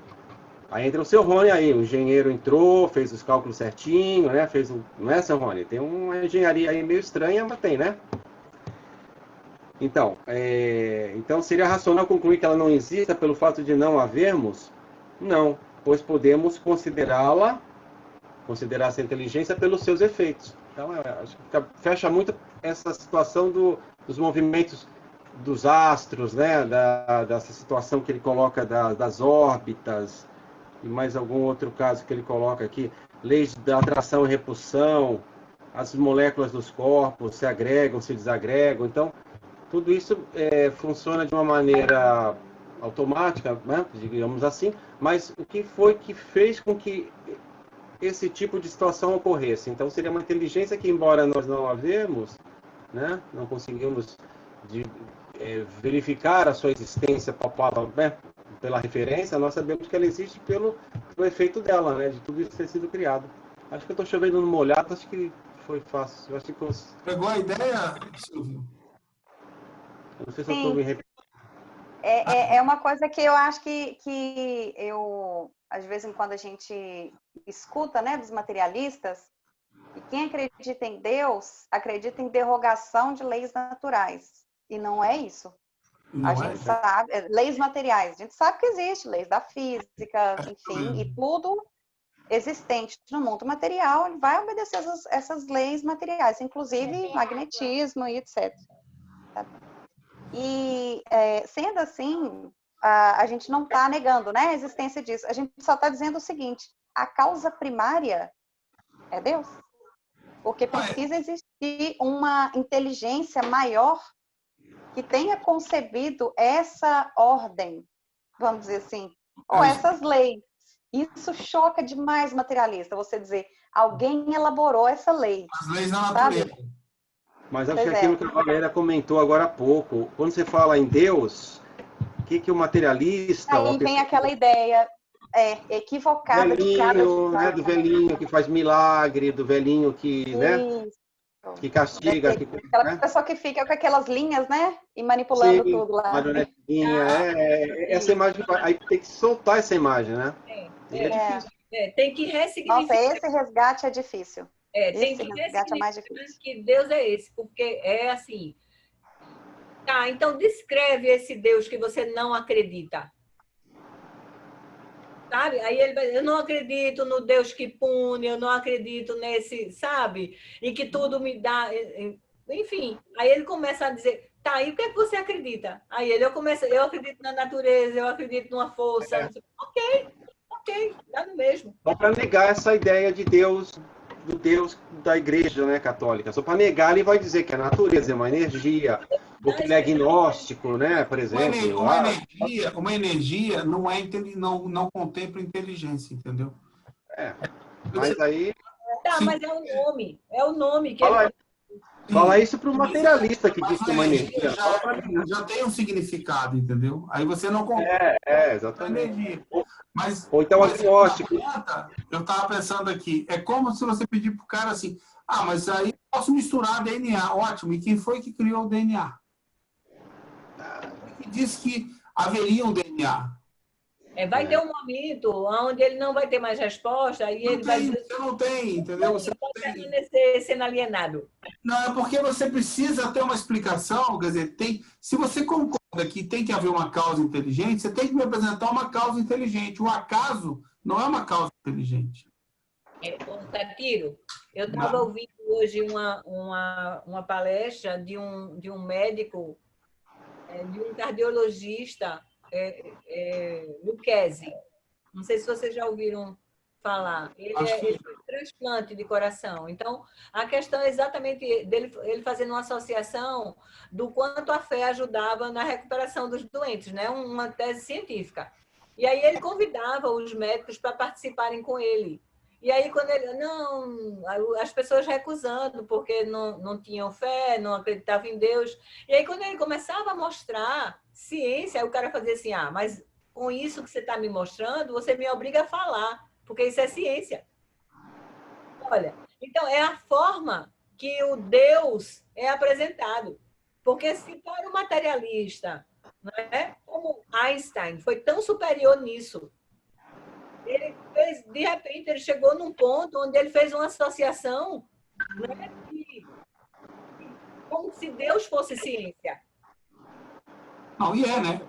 Aí entra o seu Rony aí, o engenheiro entrou, fez os cálculos certinho, né? Não é, seu Rony? Tem uma engenharia aí meio estranha, mas tem, né? Então, então seria racional concluir que ela não exista pelo fato de não havermos? Não, pois podemos considerar essa inteligência pelos seus efeitos. Então, acho que fecha muito essa situação dos movimentos dos astros, né? Dessa situação que ele coloca das órbitas, e mais algum outro caso que ele coloca aqui, leis da atração e repulsão, as moléculas dos corpos se agregam, se desagregam. Então, tudo isso funciona de uma maneira automática, né, digamos assim, mas o que foi que fez com que esse tipo de situação ocorresse? Então, seria uma inteligência que, embora nós não a vemos, né, não conseguimos verificar a sua existência palpável, né, pela referência, nós sabemos que ela existe pelo efeito dela, né, de tudo isso ter sido criado. Acho que eu estou chovendo no molhado, acho que foi fácil. Eu acho que Pegou a ideia, Silvio? Eu não sei se eu estou me repetindo. É uma coisa que eu acho que eu, às vezes, quando a gente escuta, né, dos materialistas, e quem acredita em Deus, acredita em derrogação de leis naturais. E não é isso. A gente sabe, leis materiais, a gente sabe que existe, leis da física, enfim, e tudo existente no mundo material vai obedecer essas leis materiais, inclusive magnetismo e etc. E, sendo assim, a gente não está negando, né, a existência disso, a gente só está dizendo o seguinte: a causa primária é Deus, porque precisa existir uma inteligência maior que tenha concebido essa ordem, vamos dizer assim, ou essas leis. Isso choca demais materialista, você dizer, alguém elaborou essa lei. As leis da natureza. Mas acho que aquilo que a Valéria comentou agora há pouco, quando você fala em Deus, que o materialista... Aí vem aquela ideia equivocada de cada velhinho, né, do velhinho que faz milagre, do velhinho que, né, Isso. que castiga, Aquela né? pessoa que fica com aquelas linhas, né? E manipulando Sim, tudo lá. marionetinha, essa imagem, aí tem que soltar essa imagem, né? E é difícil. Tem que Nossa, ressignificar. esse resgate é difícil. Tem Esse que resgate é mais ressignificar difícil. que Deus é esse, porque é assim. Tá, então descreve esse Deus que você não acredita. Sabe? Aí ele vai, eu não acredito no Deus que pune, eu não acredito nesse, sabe? E que tudo me dá, enfim. Aí ele começa a dizer, tá, aí o que é que você acredita? Aí eu acredito na natureza, eu acredito numa força. Não sei. Ok, dá no mesmo. Só para negar essa ideia de Deus, do Deus da igreja, né, católica. Só para negar, ele vai dizer que a natureza é uma energia, ou que ele é agnóstico, né, por exemplo. Uma energia não, não contempla inteligência, entendeu? Mas aí... Tá, Sim. mas é o nome que ele... Fala isso para o materialista que diz que é uma energia energia. já tem um significado, entendeu? Aí você não contempla a Exatamente. energia. Mas, Ou então agnóstico. eu estava pensando aqui, é como se você pedir para o cara assim, mas aí eu posso misturar DNA, ótimo, e quem foi que criou o DNA? Que disse que haveria um DNA? Vai ter um momento onde ele não vai ter mais resposta e ele vai dizer... Você não tem, entendeu? Você pode permanecer sendo alienado. Não, é porque você precisa ter uma explicação, quer dizer, se você concorda que tem que haver uma causa inteligente, você tem que me apresentar uma causa inteligente. O acaso não é uma causa inteligente. Satiro, eu estava ouvindo hoje uma palestra de um médico, de um cardiologista, Lucchesi. Não sei se vocês já ouviram falar. Ele fez transplante de coração. Então, a questão é exatamente ele fazendo uma associação do quanto a fé ajudava na recuperação dos doentes, né? Uma tese científica. E aí ele convidava os médicos para participarem com ele. E aí, quando ele... Não, as pessoas recusando, porque não tinham fé, não acreditavam em Deus. E aí, quando ele começava a mostrar ciência, aí o cara fazia assim, mas com isso que você está me mostrando, você me obriga a falar, porque isso é ciência. Olha, então é a forma que o Deus é apresentado. Porque se para o materialista, né, como Einstein foi tão superior nisso, de repente, ele chegou num ponto onde ele fez uma associação, né, como se Deus fosse ciência. Não, né?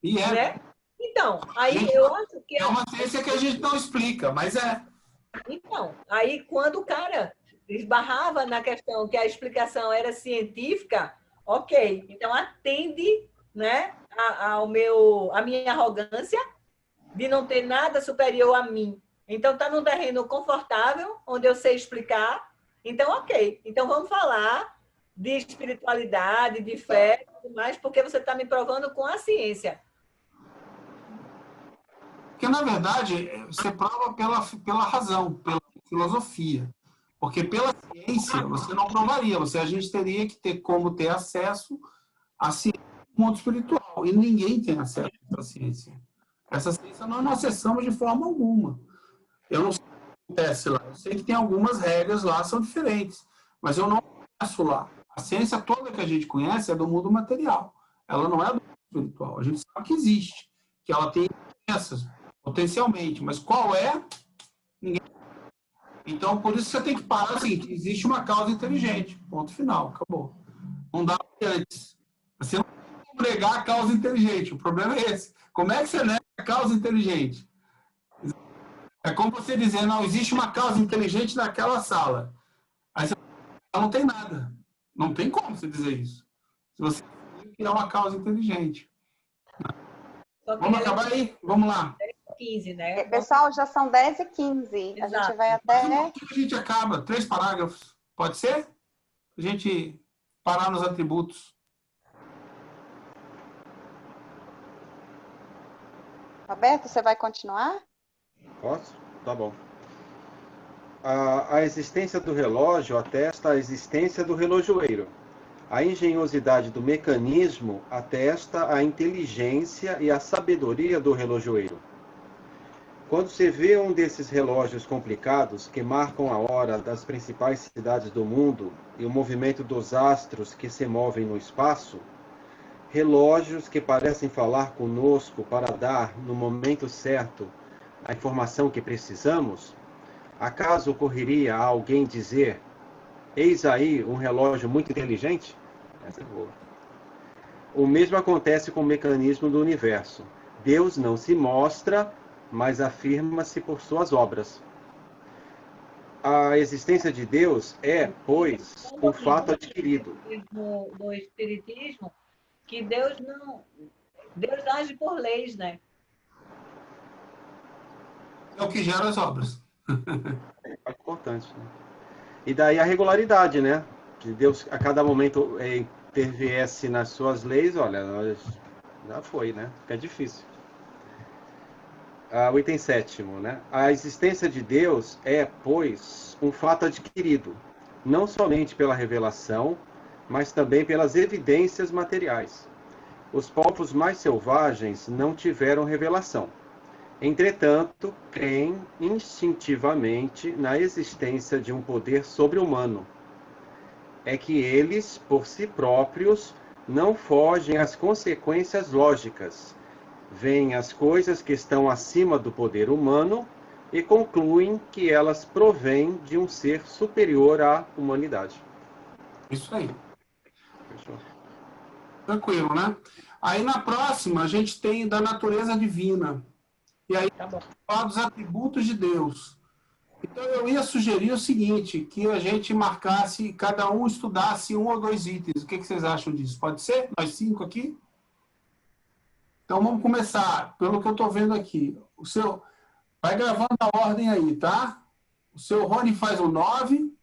Né? Então, aí eu acho que... É uma ciência que a gente não explica, mas é. Então, aí quando o cara esbarrava na questão que a explicação era científica, ok, então atende, né, a minha arrogância de não ter nada superior a mim. Então, está num terreno confortável, onde eu sei explicar. Então, ok. Então, vamos falar de espiritualidade, de fé e tudo mais, porque você está me provando com a ciência. Porque, na verdade, você prova pela razão, pela filosofia. Porque pela ciência, você não provaria. A gente teria que ter como ter acesso à ciência do mundo espiritual. E ninguém tem acesso a essa ciência. Essa ciência nós não acessamos de forma alguma. Eu não sei o que acontece lá. Eu sei que tem algumas regras lá, são diferentes. Mas eu não acesso lá. A ciência toda que a gente conhece é do mundo material. Ela não é do mundo espiritual. A gente sabe que existe. Que ela tem essas, potencialmente. Mas qual é? Ninguém. Então, por isso você tem que parar assim. Existe uma causa inteligente. Ponto final. Acabou. Não dá antes. Você não tem que negar a causa inteligente. O problema é esse. Como é que você nega a causa inteligente? É como você dizer, não, existe uma causa inteligente naquela sala. Aí você não tem nada. Não tem como você dizer isso. Se você que é uma causa inteligente. Vamos acabar aí? Vamos lá. 15, né? Pessoal, já são 10h15. A gente vai até... A gente acaba. 3 parágrafos. Pode ser? A gente parar nos atributos. Roberto, você vai continuar? Posso? Tá bom. A existência do relógio atesta a existência do relojoeiro. A engenhosidade do mecanismo atesta a inteligência e a sabedoria do relojoeiro. Quando você vê um desses relógios complicados que marcam a hora das principais cidades do mundo e o movimento dos astros que se movem no espaço, relógios que parecem falar conosco para dar, no momento certo, a informação que precisamos, acaso ocorreria a alguém dizer: eis aí um relógio muito inteligente? Essa é boa. O mesmo acontece com o mecanismo do universo. Deus não se mostra, mas afirma-se por suas obras. A existência de Deus é, pois, um fato adquirido. No Espiritismo, que Deus age por leis, né? É o que gera as obras. É importante, né? E daí a regularidade, né? De Deus a cada momento interviesse nas suas leis, olha, já foi, né? Fica difícil. O item 7º, né? A existência de Deus é, pois, um fato adquirido, não somente pela revelação, mas também pelas evidências materiais. Os povos mais selvagens não tiveram revelação. Entretanto, creem instintivamente na existência de um poder sobre-humano. É que eles, por si próprios, não fogem às consequências lógicas, veem as coisas que estão acima do poder humano e concluem que elas provêm de um ser superior à humanidade. Isso aí. Fechou? Tranquilo, né? Aí na próxima a gente tem da natureza divina. E aí fala dos atributos de Deus. Então eu ia sugerir o seguinte, que a gente marcasse, cada um estudasse um ou dois itens. O que vocês acham disso? Pode ser? Nós 5 aqui? Então vamos começar, pelo que eu estou vendo aqui. Vai gravando a ordem aí, tá? O seu Rony faz o 9,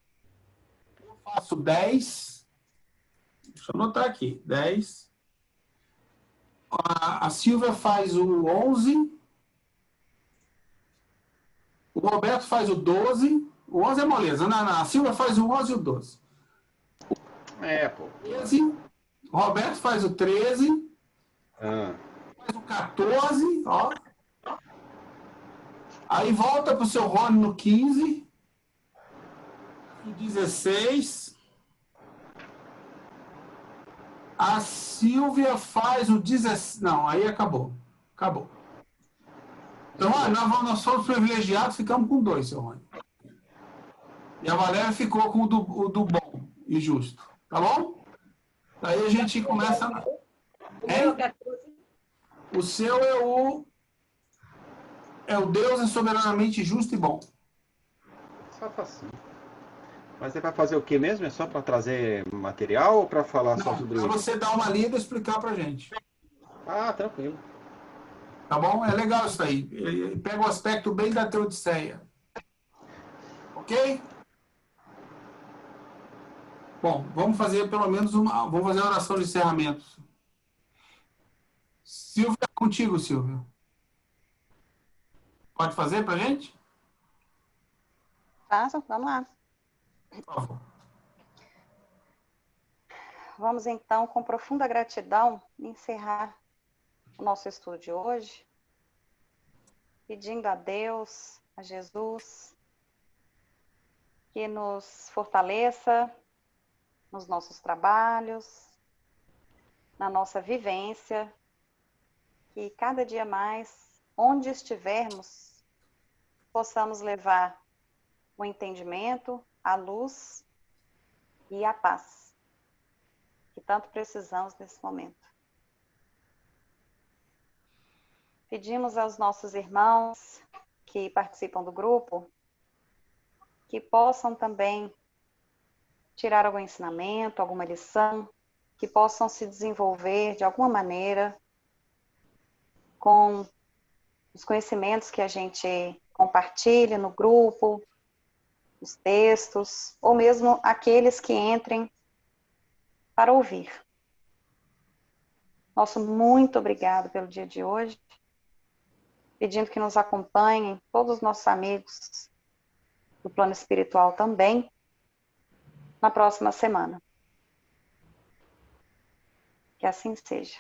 eu faço 10. Deixa eu anotar aqui, 10. A Silvia faz o 11. O Roberto faz o 12. O 11 é moleza. Não, a Silvia faz o 11 e o 12. Pô. 13. O Roberto faz o 13. Faz o 14, ó. Aí volta para o seu Rony no 15. O 16. A Silvia faz o 17. Não, aí acabou. Acabou. Então, nós fomos privilegiados, ficamos com 2, seu Rony. E a Valéria ficou com o do bom e justo. Tá bom? Aí a gente começa... O seu é o Deus é soberanamente justo e bom. Só facinho. Mas é para fazer o que mesmo? É só para trazer material ou para falar só sobre isso? Para você dar uma lida e explicar para gente. Tranquilo. Tá bom? É legal isso aí. Ele pega o aspecto bem da Teodiceia. Ok? Bom, vamos fazer pelo menos vamos fazer a oração de encerramento. Silvia, contigo, Silvia. Pode fazer para gente? Façam, vamos lá. Por favor. Vamos então, com profunda gratidão, encerrar o nosso estudo de hoje, pedindo a Deus, a Jesus, que nos fortaleça nos nossos trabalhos, na nossa vivência, que cada dia mais, onde estivermos, possamos levar o entendimento, a luz e a paz, que tanto precisamos nesse momento. Pedimos aos nossos irmãos que participam do grupo que possam também tirar algum ensinamento, alguma lição, que possam se desenvolver de alguma maneira com os conhecimentos que a gente compartilha no grupo, os textos, ou mesmo aqueles que entrem para ouvir. Nosso muito obrigado pelo dia de hoje, pedindo que nos acompanhem todos os nossos amigos do plano espiritual também, na próxima semana. Que assim seja.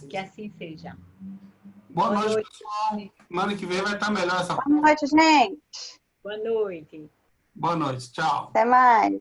Que assim seja. Boa noite, pessoal. Semana que vem vai estar melhor essa. Boa noite, gente. Boa noite. Boa noite. Tchau. Até mais.